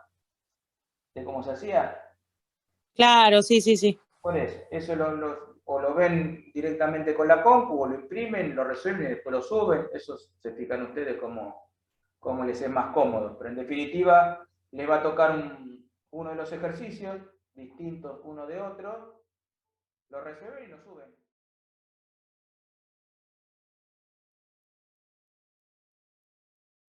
De cómo se hacía. Claro, sí. Por eso o lo ven directamente con la compu, o lo imprimen, lo resuelven y después lo suben. Eso se explican ustedes cómo les es más cómodo. Pero en definitiva, les va a tocar uno de los ejercicios, distintos uno de otro, lo resuelven y lo suben.